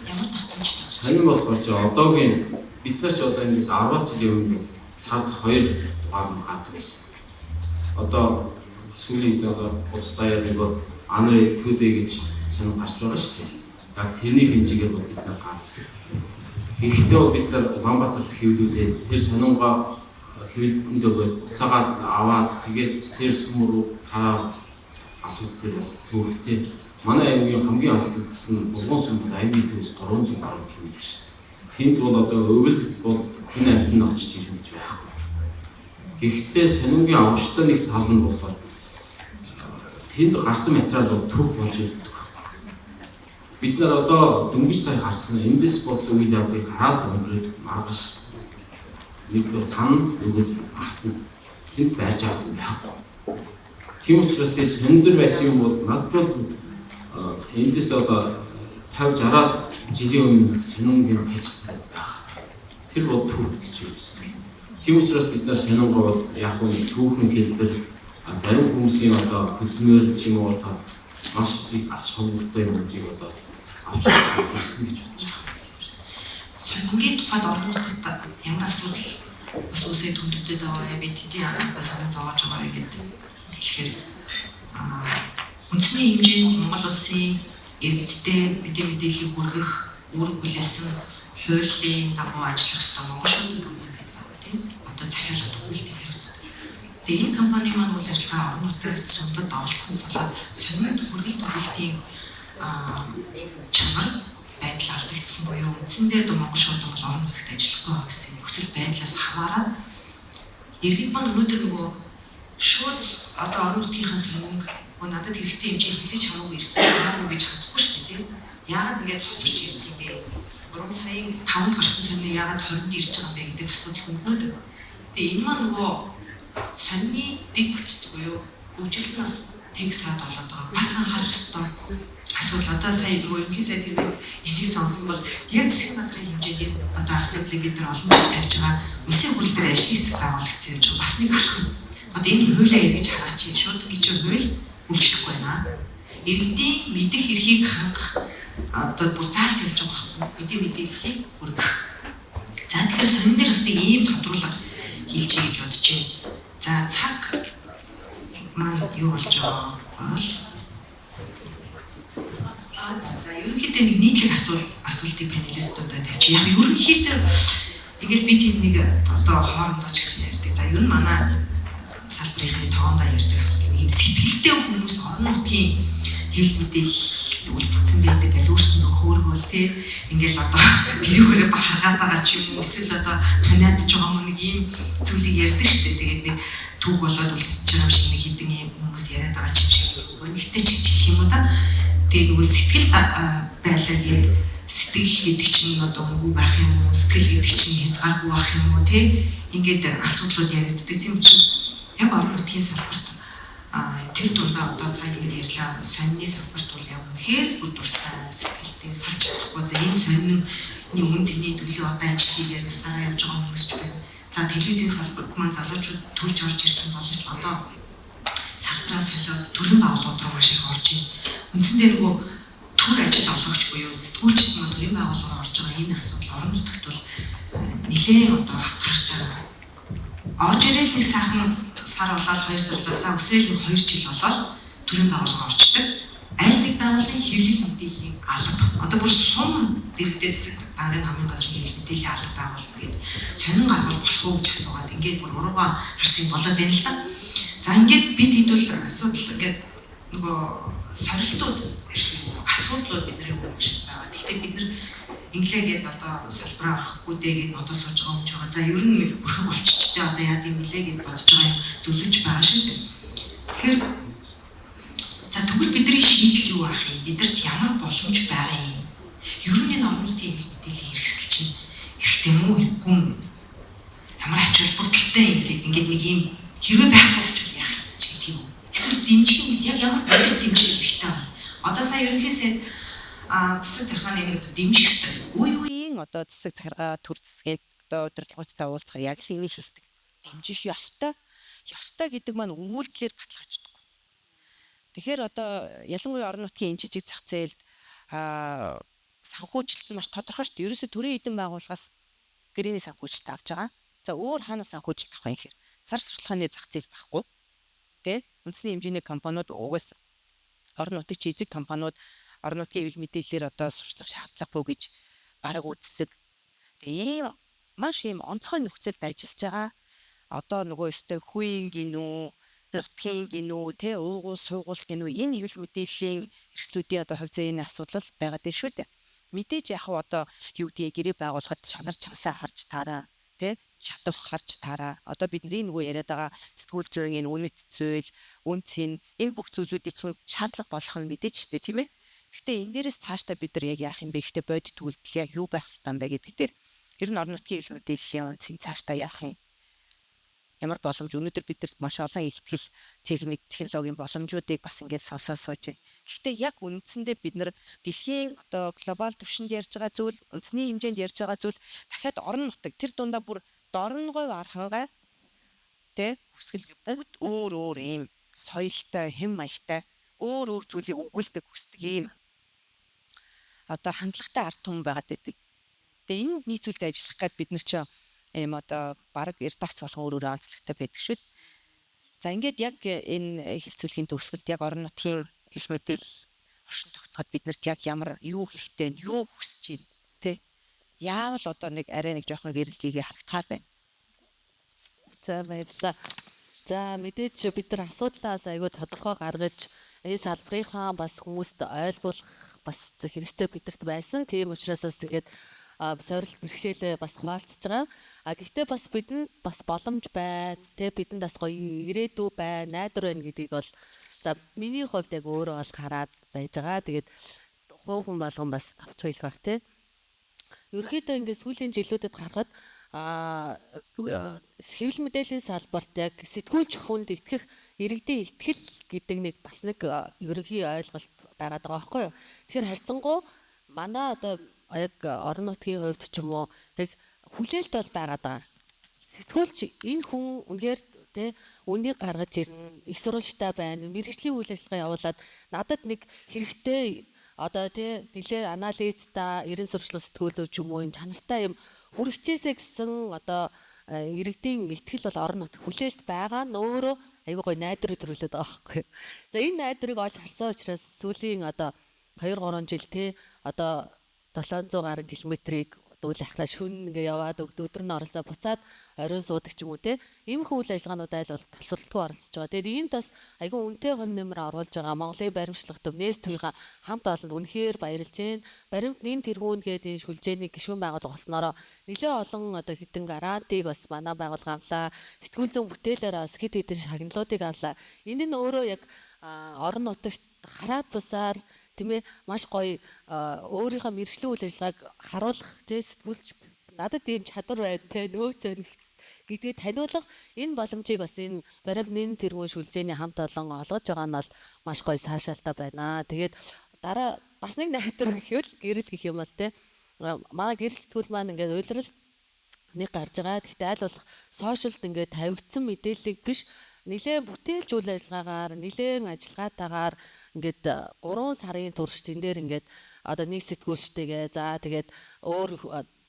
Ямар татамжтай. Сонин болохоор ч одоогийн биднээс одоо энэ 10 жилийн өмнө цаад 2 дугаар нь гардаг байсан. Одоо сүүлийн одоо улс даяар нэг анрэ төдөө гэж сонин гарч байгаа шүү дээ. Яг тэрний хэмжээгээр бол бид нар гаргав. Гэхдээ бол бид нар Улаанбаатарт хэвлүүлээд тэр сонингоо хэвлэлтэнд өгөөд буцаагаад аваад тэгээд тэр сүм рүү тараа асуудал бас төвхтэй. Манай аймгийн хамгийн асуудалс нь Булгун сүм аймгийн төвс 300 гаруй км шүү дээ. Тэнд бол одоо өвөл бол хүн амьтанд очиж ирэх гэж байхгүй. Гэхдээ сонингийн авштай нэг тал нь болохоор тэнд гарсан материал бол төв болж ирдэг байхгүй. Бид нар одоо дөнгөж сая харсан эндээс болсон үйл явдлыг хараад өнгөрөөд маргаш нэг сан өгөөд мартна. Тэнд байж байгаа юм байхгүй. Тийм учраас тийм сонир байсан юм бол над бол эндээс одоо 50-60 жилийн өмнө сонингийн хажтай байх. Тэр бол төв гэж үздэг. Тийм учраас бид нар сонингоо бол яг нь түүхэн хэлбэр зарим хүмүүсийн одоо хөдөлмөр ч юм уу одоо маш их аж ахуйнтай юмыг одоо авч ирсэн гэж бодож байгаа. Сонингийн тухайд олон нутагт ямар асуудал бас үсээд хүндэтгэж байгаа юм бэ? Тэдний анхаарал санаа зовоож байгаа юм гэдэг. Тэгэхээр үндэсний хэмжээнд Монгол улсын иргэдтэй мэдээллийг хүргэх үүрэг хүлээсэн хуулийн дагуу ажиллах ёстой Монгол шүүхийн компани байна тийм. Одоо захиалгад үйлдэл хариуцдаг. Тэгээ энэ компани маань үйл ажиллагаа орон нутгийн сумдад оролцсноос болоод сонинд хүргэлт үйлдлийн чанар байдал алдагдсан буюу үндсэндээ одоо Монгол шүүхийн бол орон нутагт ажиллахгүй байгаа гэсэн нөхцөл байдлаас хамааран иргэд маань өнөөдөр нөгөө шууд одоо орон нутгийнхаа сонинг надад хэрэгтэй хэмжээ хязгаарч хамаагүй ирсэн хамаагүй гэж хатахгүй шүү дээ тийм. Яагаад ингэж хоцорч ирдэг юм бэ? 3 сарын 5-нд гарсан сонин яагаад 20-нд ирж байгаа юм бэ гэдэг асуудал хөндлөдөг. Тэгээ энэ маань нөгөө сонины дэг бүтц буюу үжилтнээс тэг саад болоод байгаа. Бас анхаарах ёстой асуудал. Одоо сая нөгөө ерөнхий сайд хэлээ энийг сонсон бол яг засгийн газрын хэмжээний одоо асуудлыг бид нар олон жил тавьж байгаа. Үсгийн хурал дээр ажлын хэсэг байгуулагдсан юм чинь бас нэг алхам. Одоо энэ хуулиа эргэж хараач юм шууд гэж хууль үйлчлэхгүй байна. Иргэдийн мэдэх эрхийг хангах одоо бүр заалт явж байгаа байхгүй мэдээллийг хүргэх. За тэгэхээр сонин дээр бас нэг ийм тодруулга хийлж гэж бодож байна. За цаг маань юу болж байгаа бол за ерөнхийдөө нэг нийтлэг асуултыг панелистуудад тавьчих. Яг ерөнхийдөө ингээл би тэнд нэг одоо хоорондоо ч гэсэн ярьдаг. За ер нь манай салбарын тоондоо ярьдаг асуудал юм сэтгэлтэй хүмүүс орон нутгийн хэл мэдээлэлд үлдсэн байдаг гэж өөрснөө хөөргөөл тий ингээл одоо тэрүүгээрээ бахаргаад байгаа ч юм уу эсвэл одоо туниадж байгаа юм нэг ийм зүйлийг ярьдаг шүү дээ. Тэгээд нэг түүх болоод үлдчихэж байгаа юм шиг нэг хідэн ийм хүмүүс яриад байгаа ч юм шиг өнөгтэй ч хэлэх юм уу да. Тэгээд нөгөө сэтгэл байлаа гээд сэтгэл гэдэг чинь одоо үнгүй байх юм уу сэтгэл гэдэг чинь хязгааргүй байх юм уу тий ингээд асуудлууд яригддаг. Тийм учраас яг орон нутгийн салбарт тэр дундаа одоо сайн юм ярьлаа сонины салбарт бол яг үнэхээр бүр дуртай сэтгэлтэй салж чадахгүй. За энэ сонины үн цэний төлөө одоо ажил хийгээд насаараа явж байгаа хүмүүс ч байна. За телевизийн салбарт маань залуучууд төрж орж ирсэн боловч одоо салбараа солиод төрийн байгууллагууд руу маш их орж ийн. Үндсэндээ нөгөө төр ажил олгогч буюу сэтгүүлчд маань төрийн байгууллагаар орж байгаа энэ асуудал орон нутагт бол нэлээд одоо хавтгарч байгаа. Орж ирэл нэг сайхан сар болоод 2 сар болоод за өсөөл нэг 2 жил болоод төрийн байгууллага орчдөг. Аль нэг байгууллагын хэвлэл мэдээллийн алба. Одоо бүр сум дэрэгдээ засаг даргын хамгийн газрын хэвлэл мэдээллийн алба байгуулна гэдэг. Сонин гаргал болох уу гэж асуугаад ингээд бүр урууга харсан болоод байна л да. За ингээд бид хэдүүл асуудал ингээд нөгөө сорилтууд асуудлууд бидний өмнө шиг байгаа. Гэхдээ бид нар инглигээд одоо салбараа орохгүй дээгээд одоо сууж байгаа юм ч байгаа. За ер нь бүрхэн болчихчтэй одоо яа гэм нэлээ гэж бодож байгаа юм зөвлөж байгаа шүү дээ. Тэгэхээр за тэгвэл бидний шийдэл юу ах юм? Бидэрт ямар боломж байгаа юм? Ер нь энэ орон нутгийн мэдээллийг хэрэгсэл чинь хэрэгтэй мүү хэрэггүй юм? Ямар ач холбогдолтой юм ингээд нэг юм хэрвээ байхгүй болчихвол яах юм чи тийм үү? Эсвэл дэмжих юм яг ямар бодит дэмжих хэрэгтэй байна? Одоо сая ерөнхий сайд засаг захиргааны нэг дэмжих хэрэгтэй. Үеийн одоо засаг захиргаа төр засгийг одоо удирдлагуудтай уулзахаар яг л энийг хэлдэг. Дэмжих ёстой. Ёстой гэдэг маань үйлдэлээр баталгааждаг. Тэгэхээр одоо ялангуяа орон нутгийн энэ жижиг зах зээлд санхүүжилт нь маш тодорхой шүү дээ. Ерөөсө төрийн эдэн байгууллагаас гэрээний санхүүжилт авч байгаа. За өөр хаанаас санхүүжилт авах юм хэр? Сар сурталчилгааны зах зээл байхгүй. Тэ? Үндэсний хэмжээний компаниуд угаас орон нутгийн жижиг компаниуд орон нутгийн хэвлэл мэдээллээр одоо сурчлах шаардлагагүй гэж бараг үздэг. Тэгээ ийм маш ийм онцгой нөхцөлд ажиллаж байгаа. Одоо нөгөө өстэй хүүийн гинүү, нутгийн гинүү, тэ уугуул суугуул гинүү энэ хэвлэл мэдээллийн эрсдлүүдийн одоо хувь зээний асуудал байгаад байна шүү дээ. Мэдээж яг одоо юу гэдгийг гэрээ байгуулахад чанар чансаа харж таараа, тэ чадвар харж таараа. Одоо бидний нөгөө яриад байгаа сэтгүүл зүйн энэ үнэт зүйл, үн цэн энэ бүх зүйлүүдийн чинь шаардлага болох нь мэдээж шүү дээ, тийм ээ. Гэхдээ энэ дээрээс цаашдаа бид нар яг яах юм бэ гэхдээ бодит үйлдэл яг юу байх ёстой юм бэ гэдэг дээр ер нь орон нутгийн хэвлэл мэдээллийн үнцийг цаашдаа яах юм? Ямар боломж өнөөдөр бидэрт маш олон ихтгэл техник технологийн боломжуудыг бас ингээд сонсоод сууж байна. Гэхдээ яг үндсэндээ бид нар дэлхийн одоо глобал түвшинд ярьж байгаа зүйл, үндэсний хэмжээнд ярьж байгаа зүйл дахиад орон нутаг тэр дундаа бүр дорногой архангай тэ хүсгэл бүгд өөр ийм соёлтой, хэм маягтай өөр зүйлийг өгүүлдэг хүсдэг ийм одоо хандлагатай ард түмэн байгаад байдаг. Тэгээ энэ нийцүүлэлтэд ажиллах гээд бид нар ч ийм одоо баг редакц болгон өөрөөрөө онцлогтой байдаг шүү. За ингээд яг энэ хэлцүүлэхийн төгсгөлд яг орон нутгийн хэл мэдээлэл оршин тогтоход биднэрт яг ямар юу хэрэгтэй нь юу хүсэж байна тэ яавал одоо нэг арай нэг жоохон гэрэлтгийгээ харагдахаар байна. За баярлалаа. За мэдээж бид нар асуудлаас аягүй тодорхой гаргаж энэ салбарынхаа бас хүмүүст ойлгуулах бас хэрэгцээ бидэрт байсан. Тийм учраас бас тэгээд сорилт бэрхшээлээ бас хуваалцж байгаа. Гэхдээ бас бидэнд бас боломж байна. Тэ бидэнд бас гоё ирээдүй байна, найдвар байна гэдгийг бол за миний хувьд яг өөрөө бол хараад байж байгаа. Тэгээд хүн болгон бас тавч хэлэх байх те. Ерөнхийдөө ингээд сүүлийн жилүүдэд харахад хэвлэл мэдээллийн салбарт яг сэтгүүлч хүнд итгэх иргэдийн итгэл гэдэг нэг бас нэг ерөнхий ойлголт байгаад байгаа байхгүй юу. Тэгэхээр харьцангуй манай одоо яг орон нутгийн хувьд ч юм уу яг хүлээлт бол байгаад байгаа. Сэтгүүлч энэ хүн үнээр тэ үнийг гаргаж ирнэ, их сурвалжтай байна, мэргэжлийн үйл ажиллагаа явуулаад надад нэг хэрэгтэй одоо тэ нэлээ анализтай, ерэн сурчлал сэтгүүл зүйч юм уу энэ чанартай юм хүрэгчээсэ гэсэн одоо иргэдийн итгэл бол орон нутг хүлээлт байгаа нь өөрөө айгүй гой найдвар төрүүлээд байгаа байхгүй. За энэ найдварыг олж харсан учраас сүүлийн одоо 2-3 жил тэ одоо 700 гаруй километрийг үйл ахлаа шүн ингээ яваад өдөр нь оролцоо буцаад оройн суудаг ч юм уу те иймэрхүү үйл ажиллагаанууд айл болох талсралтгүй оролцож байгаа. Тэгээд энд бас айгүй үнэтэй хувь нэмэр оруулж байгаа Монголын баримтлах төв нээс төвийнхаа хамт олонд үнэхээр баярлж байна. Баримт нэн тэргүүн гэдэг энэ шүлжээний гишүүн байгууллага болсноороо нэлээ олон одоо хитэн гарантийг бас манай байгууллага авлаа. Сэтгүүл зүйн бүтээлээр бас хэд хэдэн шагналуудыг авлаа. Энэ нь өөрөө яг орон нутагт хараад бусаар тийм ээ маш гоё өөрийнхөө мэргэжлийн үйл ажиллагааг харуулах тийм сэтгүүлч надад ийм чадвар байна те нөөц байна гэдгийг таниулах энэ боломжийг бас энэ баримтны тэргүүн шүлжээний хамт олон олгож байгаа нь бол маш гоё сайшаалтай байна. Тэгээд дараа бас нэг найдвар гэхвэл гэрэл гэх юм бол те манай гэрэл сэтгүүл маань ингээд уйлрал нэг гарч байгаа. Гэхдээ аль болох сошиалд ингээд тавигдсан мэдээллийг биш нэлээд бүтээлч үйл ажиллагаагаар нэлээд ажиллагаатайгаар ингээд 3 сарын турш тэн дээр ингээд одоо нэг сэтгүүлчтэйгээ за тэгээд өөр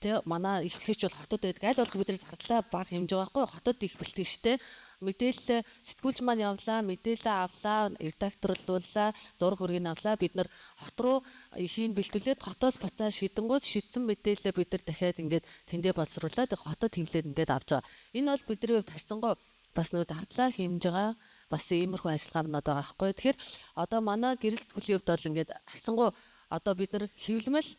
тэ манай их хэч бол хотод байдаг аль болох бидний зардлаа бага хэмжээ байхгүй хотод их бэлтгэжтэй мэдээлэл сэтгүүлч маань явлаа мэдээлэл авлаа редакторлууллаа зураг хүргийг авлаа бид нар хот руу ихийн бэлтүүлээд хотоос буцаа шидэнгууд шидсэн мэдээлэлээ бид нар дахиад ингээд тэндээ боловсруулаад хотод хэмлээд ингээд авч байгаа. Энэ бол бидний хувьд харьцангуй бас нөө зардлаа хэмж байгаа бас иймэрхүү ажиллагаанууд байгаа байхгүй. Тэгэхээр одоо манай гэрэл сэтгүүлийн хувьд бол ингээд харьцангуй одоо бид нар хэвлэмэл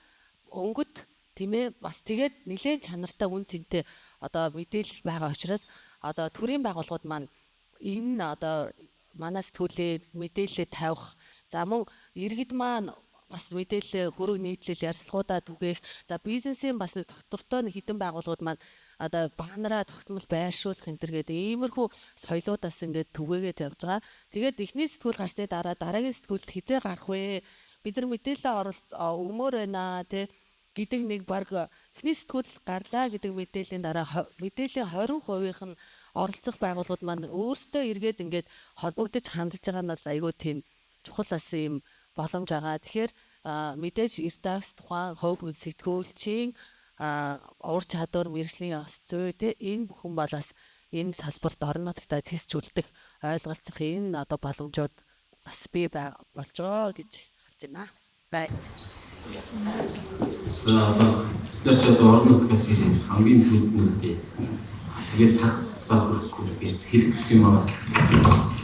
өнгөт тийм ээ бас тэгээд нэлээд чанартай үн цэнтэй одоо мэдээлэл байгаа учраас одоо төрийн байгууллагууд маань энэ одоо манай сэтгүүлийн мэдээлэлээ тавих за мөн иргэд маань бас мэдээлэл хөрөг нийтлэл ярилцлагуудаа түгээх за бизнесийн бас нэг доктортой хэдэн байгууллагууд маань одоо банараа тогтмол байршуулах энэ төр гэдэг иймэрхүү соёлоодаас ингээд түгээгээд явж байгаа. Тэгээд эхний сэтгүүл гарсны дараа дараагийн сэтгүүлд хизээ гарах вэ? Бид нар мэдээлэл өгмөр байна тий гэдэг нэг баг эхний сэтгүүл гарлаа гэдэг мэдээллийн дараа мэдээллийн 20% нь оролцох байгууллагууд маань өөрсдөө эргээд ингээд холбогдож хандж байгаа нь бол айгүй тийм чухал бас юм боломж байгаа. Тэгэхээр мэдээж редакц тухайн хувь сэтгүүлчийн ур чадвар мэргэжлийн ёс зүй те энэ бүхэн бол бас энэ салбарт орон нутагтаа тестжүүлдэг ойлголцох энэ одоо боломжууд бас бий болж байгаа гэж харж байна. бай. За одоо бид ч одоо орон нутгаас ирээд хамгийн сүүлд нь үлдээ. Тэгээд цаг хугацаа хөрөхгүй гээд хэлэх гэсэн юм бас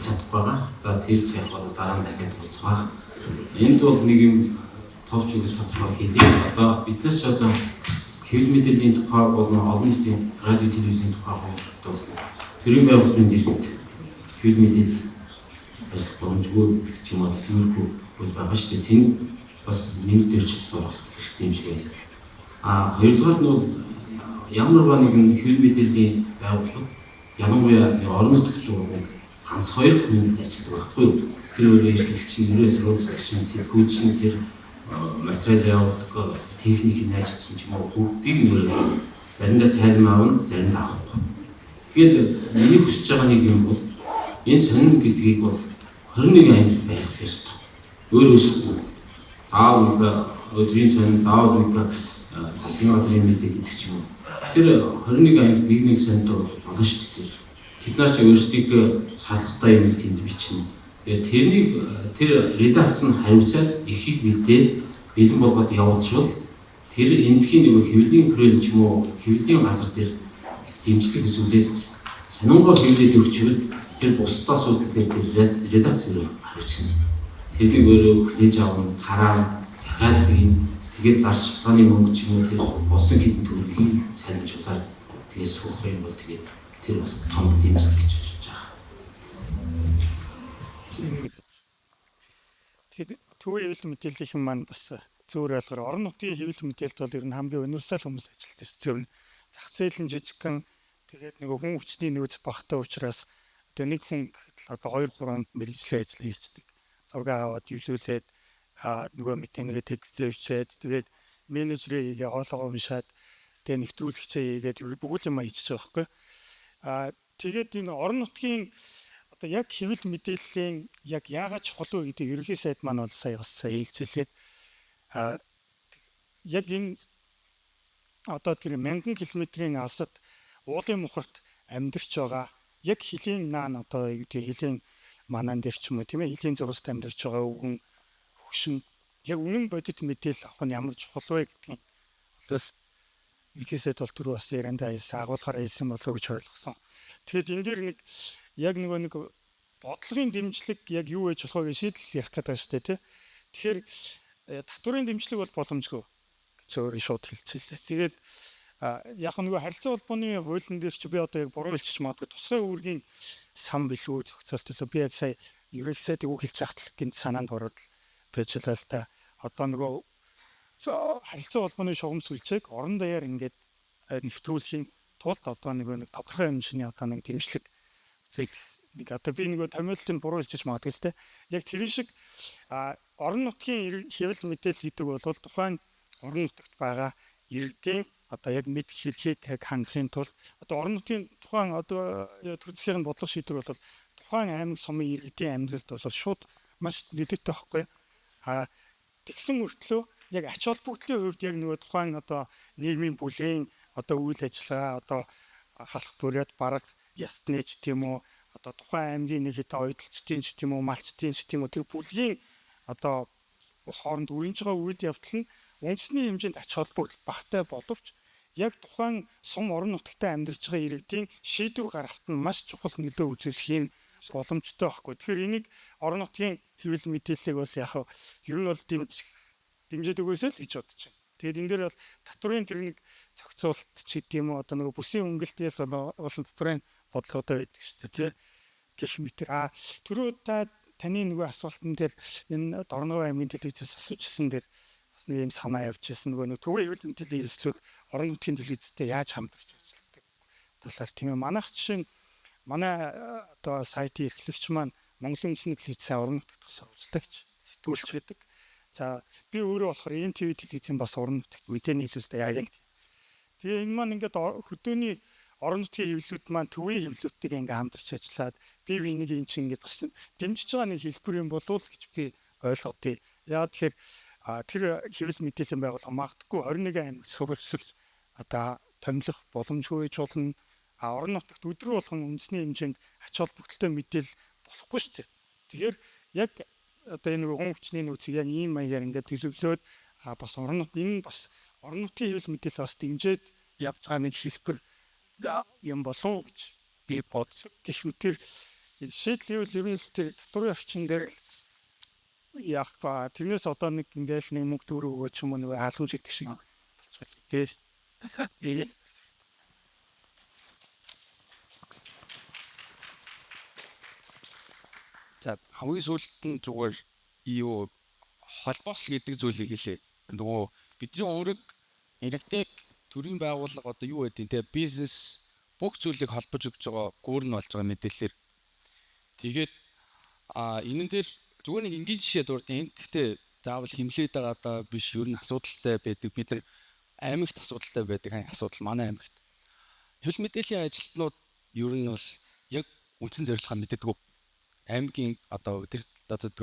чадахгүй байгаа. За тэр ч яг одоо дараа нь дахиад тулцах баг. Энд бол нэг юм товч үгүй тодорхой хэлээ. Одоо бид нар ч одоо хэвлэл мэдээллийн тухай болон олон нийтийн радио телевизийн тухай хуулиудаас төрийн байгууллагын иргэд хэвлэл мэдээлэл ажил боломжгүй гэдэг ч юм уу тиймэрхүү бол байгаа шүү дээ. Тэнд бас нэмэлт өөрчлөлт оруулах хэрэгтэй юм шиг байдаг. Хоёрдугаар нь бол ямар нэгэн хэвлэл мэдээллийн байгууллага ялангуяа орон нутагт нэг ганц хоёр хүн л ажилладаг байхгүй юу? Тэр өөрөө эрхлэгчин, ерөөс рүүлсгчин, сэтгүүлчин тэр материал явуулдаг техникийн ажилчин ч юм уу бүгдийг нөрөө заримдаа цайлм аавна, заримдаа авахгүй. Тэгэхээр миний хүсэж байгаа нэг юм бол энэ сонин гэдгийг бол 21 аймагт байх ёстой. Өөрөөсөө аав нэг өдрийн сонин, аав нэг засгийн газрын мэдээ гэдэг ч юм уу. Тэр 21 аймаг нэг нэг сонитой болно шүү дээ. Тэд нар ч өөрсдийнхөө шалгалтаа юм тэнд бичнэ. Тэрнийг тэр редакц нь хариуцаад эрхийг бэлдээд бэлэн болгоод явуулчихвал тэр эндхийн нэг хэвлэлийн хүрээлэн ч юм уу хэвлэлийн газар дээр дэмжлэг үзүүлээд сонирхол хийгээд өгчвөл тэр бусдаа асуудал дээр тэр редакц өөрөө хариуцна. Тэрийг өөрөө хүлээж авах, хараа, захиалах юм. Тэгээд зарчлагын мөнгө ч юм уу тэр болсон хэдэн төгрөгийг салжуулаад тэгээд суух юм бол тэгээд тэр бас том дэмжлэг гэж бодож байгаа. Тэгээд төвийн хэвлэл мэдээллийн маань бас зөөр ойлгохоор орон нутгийн хэвлэл мэдээлэлд бол ер нь хамгийн универсал хүмүүс ажилтдаг шүү дээ. Зах зээл нь жижигхан тэгээд нэг хүн хүчний нөөц багтаа учраас одоо нэг хүн одоо 2-3 мэргэжлийн ажил хийдэг. Зураг аваад ивлүүлээд нөгөө митингээ текстээр бичээд тэгээд менежерээ хоолойгоо уншаад тэгээд нэвтрүүлэгчээ хийгээд бүгд юм хийчихэж байгаа байхгүй. Тэгээд энэ орон нутгийн одоо яг хэвлэл мэдээллийн яг яагаад чухал вэ гэдэг ерөнхий сайд маань бол сая хэлжлээ. Яг энэ одоо тэр мянган километрийн алсад уулын мухарт амьдарч байгаа яг хилийн наан одоо тэр хилийн манан дээр ч юм уу тийм ээ хилийн зурагт амьдарч байгаа өвгөн хөгшин яг үнэн бодит мэдээлэл авах нь ямар чухал вэ гэдгийг бас ерөнхий сайд бол түрүү бас яриандаа агуулгаар хэлсэн болов уу гэж ойлгосон. Тэгэхээр энэ дээр нэг яг нэг бодлогын дэмжлэг яг юу вэ болох вэ гэж шийдэл ярих гэдэг байна шүү дээ тий. Тэгэхээр татврын дэмжлэг бол боломжгүй гэж өөрөө шууд хэлчихсэн. Тэгээд яг нөгөө харилцаа холбооны хуулийн дээр ч би одоо яг буруу хэлчих магадгүй тусгай үүргийн сан билүү зохицуулт би яг сая ерөнхий сайдыг үг хэлж хахтал гинт санаанд ороод байжлаа л та. Одоо нөгөө харилцаа холбооны шугам сүлжээг орон даяар ингээд нэвтрүүлэхийн тулд одоо нэг тодорхой хэмжээний одоо нэг дэмжлэг үзэл нэг одоо би нэг томьёолын буруу хэлж магадгүй сте. Яг тэр шиг орон нутгийн хэвлэл мэдээлэл гэдэг бол тухайн орон нутагт байгаа иргэдийн одоо яг мэд хэрхийг хангахын тулд одоо орон нутгийн тухайн одоо төр засгийн бодлого шийдвэр бол тухайн аймаг сумын иргэдийн амьдралд бол шууд маш нөлөөтэй байхгүй. Тэгсэн мөртлөө яг ач холбогдлын хувьд яг нөгөө тухайн одоо нийгмийн бүлээн одоо үйл ажиллагаа одоо халах бүрээд бараг ястнэж тийм үү одоо тухайн аймгийн нэг хэдэн ойдолчдын ч тийм үү малчдын ч тийм үү тэр бүлгийн одоо хооронд үргэлж байгаа үйл явдал нь үндэсний хэмжээнд ач холбогдол багтай боловч яг тухайн сум орон нутагтаа амьдарч байгаа иргэдийн шийдвэр гаргахад нь маш чухал нөлөө үзүүлэх боломжтой байхгүй. Тэгэхээр энийг орон нутгийн хэвлэл мэдээллийг бас яг ер нь бол дэмжиж өгөөсэй л гэж бодож байна. Тэгээд энэ дээр бол татврын тэр нэг зохицуулалт ч гэдэм үү одоо нөгөө бүсийн хөнгөлтээс болон татврын бодлоготой байдаг шүү дээ. Гэх мэтэр. Түрүү таны нөгөө асуултан дээр энэ Дорногов аймгийн телевизээс асуужсэн дээр бас нэг юм санаа явж ирсэн нөгөө төвийн хэвлэл мэдээллийн эрсдлүүд орон нутгийн телевизтэй яаж хамтарч ажилладаг талаар тийм ээ манайх жишээ манай одоо сайтын эрхлэгч маань Монголын үндэсний телевизийн орон нутгад сурвалжлагч сэтгүүлч гэдэг. За би өөрөө болохоор НТV телевизийн бас орон нутагт үедээ нийлүүлэлттэй яг. Тэгээ энэ маань ингээд хөдөөний орон нутгийн хэвлэлүүд маань төвийн хэвлэлүүдтэйг ингээд хамтарч ажиллаад бие биенийг эн чинь ингээд бас дэмжиж байгаа нэг хэлбэр юм болов гэж би ойлгодгийг. Яа тэгэхээр тэр хэвлэл мэдээллийн байгууллага магадгүй 21 аймаг сурвалжлагч одоо томилох боломжгүй ч болно. Орон нутагт өдрө болгон үндэсний хэмжээнд ач холбогдолтой мэдээлэл болохгүй шүү дээ. Тэгэхээр яг одоо энэ хүн хүчний нөөцийг яг ийм маягаар ингээд төлөвлөөд бас орон нутгийн хэвлэл мэдээлэл бас дэмжиж явж байгаа нэг хэлбэр юм болов гэж би бодсон. Гэхдээ тэр шийдэл ер нь тэр татварын орчин дээр яг тэрнээс одоо нэг ингээл нэг мөнгө төгрөг өгөөч юм уу нэг хаалгаж идэх шиг болчихлоо. Тэгээд за хамгийн сүүлд нь зүгээр юу холбоос гэдэг зүйлийг хэлээ. Нөгөө бидний өөрөг энергетик төрийн байгууллага одоо юу гэдэг те бизнес бүх зүйлийг холбож өгч байгаа гүүр нь болж байгаа мэдээлэлээр. Тэгээд энэ дээр зүгээр нэг энгийн жишээ дурдсан. Энд гэхдээ заавал хэмлээд байгаа даа биш, ер нь асуудалтай байдаг. Бид нар аймагт асуудалтай байдаг асуудал манай аймагт. Хэвлэл мэдээллийн ажилтнууд ер нь бол яг үндсэн зорилгоо мэддэг. Аймгийн одоо тэр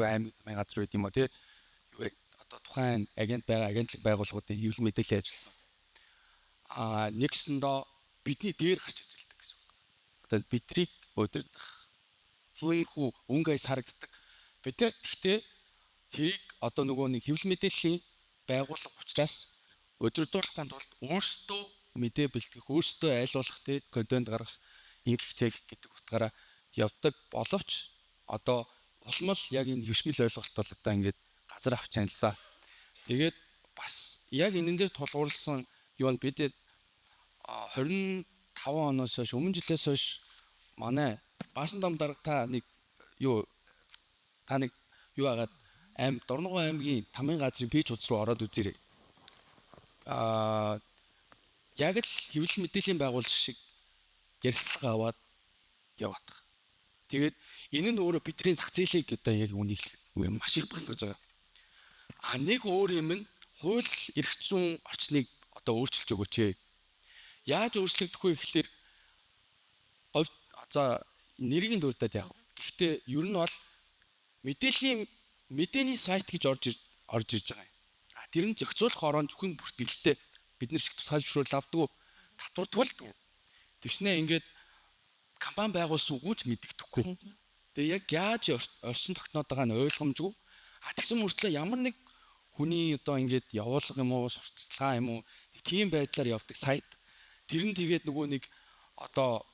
аймаг газар байд юм уу те юу одоо тухайн агентлаг байгууллагуудын хэвлэл мэдээллийн ажилтнууд нэгсэндээ бидний дээр гарч ажилладаг гэсэн үг. Одоо бидрийг удирдах тиймэрхүү өнгөйс харагддаг. Бид нар гэхдээ тэрийг одоо нөгөө нэг хэвлэл мэдээллийн байгууллага учраас удирдуулахын тулд өөрсдөө мэдээ бэлтгэх, өөрсдөө айлуулах те контент гаргах ингэхтэй гэдэг утгаараа явдаг боловч одоо улмал яг энэ хөвшмөл ойлголт бол одоо ингээд газар авч чанлаа. Тэгээд бас яг энэ дээр тулгуурласан юу нь бид 25 оноос хойш өмнө жилээс хойш манай Баасан дам дарга та нэг юу агаад Дорногов аймгийн тамийн газрын пэйж хуудас руу ороод үзээрэй. Яг л хэвлэл мэдээллийн байгууллага шиг ярилцлага аваад яваад. Тэгээд энэ нь өөрөө бидний зах зээлийг одоо яг үнийг маш их багсгаж байгаа. Нэг өөр юм нь хууль эрх зүйн орчныг одоо өөрчилж өгөөч. Яаж өөрчлөгдөх вэ гэхэлэр за нэрийн дурдаад яг. Гэхдээ ер нь бол мэдээний сайт гэж орж ирж байгаа юм. Тэр нь зохицуулах орон зөвхөн бүртгэлтэй бид нар шиг тусгайлбаршуул авдаг, татварддаг. Тэгснээ ингээд компани байгуулсан үгүйч мэддэхгүй. Тэгээ яг яаж орчин тогтноод байгаа нь ойлгомжгүй. Тэгсэн мөртлөө ямар нэг хүний одоо ингээд явуулга юм уу, сурталчилгаа юм уу, тийм байдлаар явдаг сайт. Тэр нь тэгээд нөгөө нэг одоо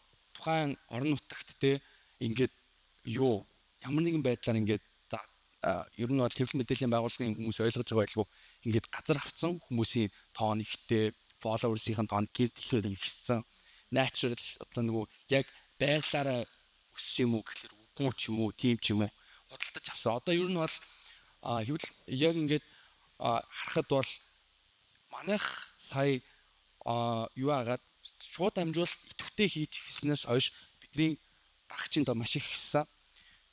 тухайн орон нутагт те ингээд юу ямар нэгэн байдлаар ингээд ер нь бол хэвлэл мэдээллийн байгууллагын хүмүүс ойлгож байгаа байлгүй ингээд газар авцсан хүмүүсийн тоон ихтэй, followers-ийн тоон гэрд ихээр ихсэн. Natural одоо нөгөө яг байглаараа өссөн юм уу гэхэлэр үгүй ч юм уу, тийм ч юм уу худалдаж авсан. Одоо ер нь бол хэвлэл яг ингээд харахад бол манайх сая юу агаад шууд амжуулалт идэвхтэй хийж гиснээс хойш бидний дагчин доо маш их ихсэн.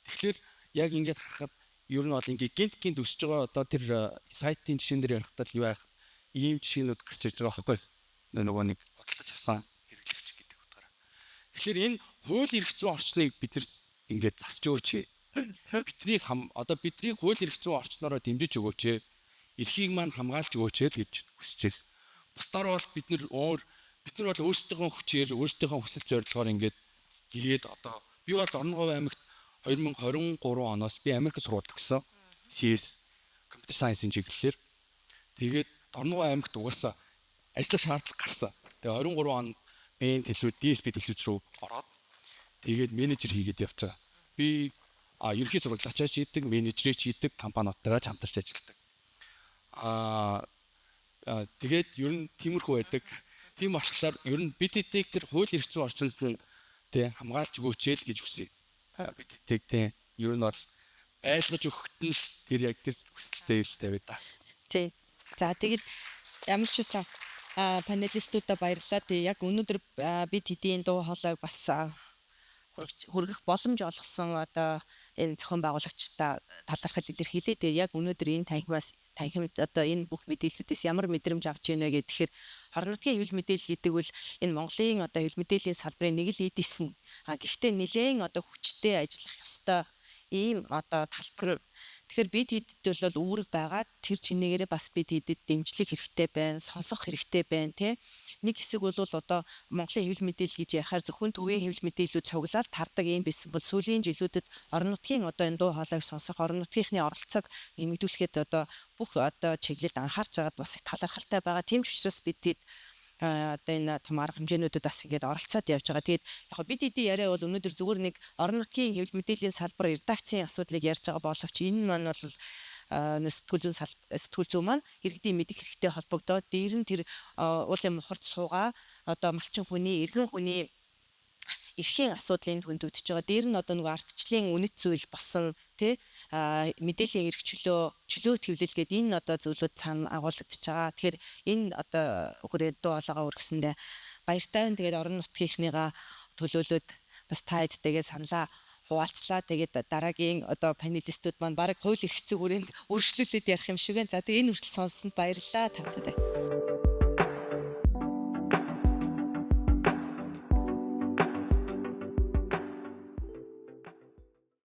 Тэгэхээр яг ингээд харахад ер нь бол ингээд гинт өсөж байгаа одоо тэр сайтын жишээн дээр ярихтаа юу аах ийм жишээнүүд гарч ирж байгаа байхгүй нөгөө нэг худалдаж авсан хэрэглэгч гэдэг утгаараа. Тэгэхээр энэ хууль эрх зүйн орчныг бид нар ингээд засч өгөөч. Биднийг биднийг хууль эрх зүйн орчнороо дэмжиж өгөөч. Эрхийг маань хамгаалж өгөөч гэж хүсэж байна. Бусдаар бол бид нар бол өөрсдийнхөө хүчээр өөрсдийнхөө хүсэл зорилгоор ингээд ирээд одоо би бол Дорногов аймагт 2023 оноос би Америкт сургууль төгссөн. CS Computer Science-ийн чиглэлээр. Тэгээд Дорногов аймагт угаасаа ажлын шаардлага гарсан. Тэгээд 23 он мен төлөв DSP төлөвч рүү ороод тэгээд менежер хийгээд явцгаа. Би ерөнхий сургалтын ачаач хийдэг, менежерээ хийдэг, компаниудаараа хамтарч ажилладаг. Тэгээд ер нь тиймэрхүү байдаг. Тийм болохоор ер нь бид эдийг тэр хууль эрх зүйн орчинд тэ хамгаалж өгөөч л гэж хүсье. Бид эдийг тэ ер нь бол айлгаж өгөхт нь тэр яг тэр хүсэлтэй л тавиад та. Тий. За тэгээд ямар ч үсэн панелистуудаа баярлалаа. Тэгээ яг өнөөдөр бид хэдийн дуу хоолойг бас хүргэх боломж олгосон одоо энэ зохион байгуулагчдаа талархал илэрхийлээ. Тэгээ яг өнөөдөр энэ танхимд одоо энэ бүх мэдээллүүдээс ямар мэдрэмж авч байна вэ гэхээр хорон нутгийн хэвлэл мэдээлэл гэдэг бол энэ Монголын одоо хэвлэл мэдээллийн салбарын нэг л эдисэн. Гэхдээ нэлээд одоо хүчтэй ажиллах ёстой ийм одоо талбар Тэгэхээр бид хэдэд бол үүрэг байгаа. Тэр чинээгээрээ бас бид хэдэд дэмжлэг хэрэгтэй байна, сонсох хэрэгтэй байна тий. Нэг хэсэг бол одоо Монголын хэвлэл мэдээлэл гэж ярихаар зөвхөн төвийн хэвлэл мэдээллүүд цуглаад тардаг юм байсан бол сүүлийн жилүүдэд орон нутгийн одоо энэ дуу хоолойг сонсох, орон нутгийнхны оролцоог нэмэгдүүлэхэд одоо бүх одоо чиглэлд анхаарч байгаад бас их талархалтай байгаа. Тийм ч учраас бид одоо энэ том арга хэмжээнүүдэд бас ингээд оролцоод явж байгаа. Тэгээд яг бид хэдий яриа бол өнөөдөр зүгээр нэг орон нутгийн хэвлэл мэдээллийн салбар редакцийн асуудлыг ярьж байгаа боловч энэ маань бол сэтгүүл зүйн маань иргэдийн мэдих хэрэгтэй холбогдоод дээр нь тэр уулын мухард суугаа одоо малчин хүний, иргэн хүний эрхийн асуудлыг хөндөгдөж байгаа. Дээр нь одоо нөгөө ардчлалын үнэт зүйл босон тий мэдээллийн эрх чөлөө твлэл гээд энэ одоо зүйлүүд цаана агуулгадж байгаа. Тэгэхээр энэ одоо хүрээ дуу хоолойгоо өргөсөндөө баяртай. Тэгээд орон нутгийнхныгаа төлөөлөд бас та эдтэйгээ саналаа хуваалцлаа. Тэгээд дараагийн одоо панелистүүд маань баг хууль эрх зүйн хүрээнд өргөжлүүлээд ярих юм шиг байна. За тэгээд энэ хүртэл сонссонд баярлалаа та бүхэнд.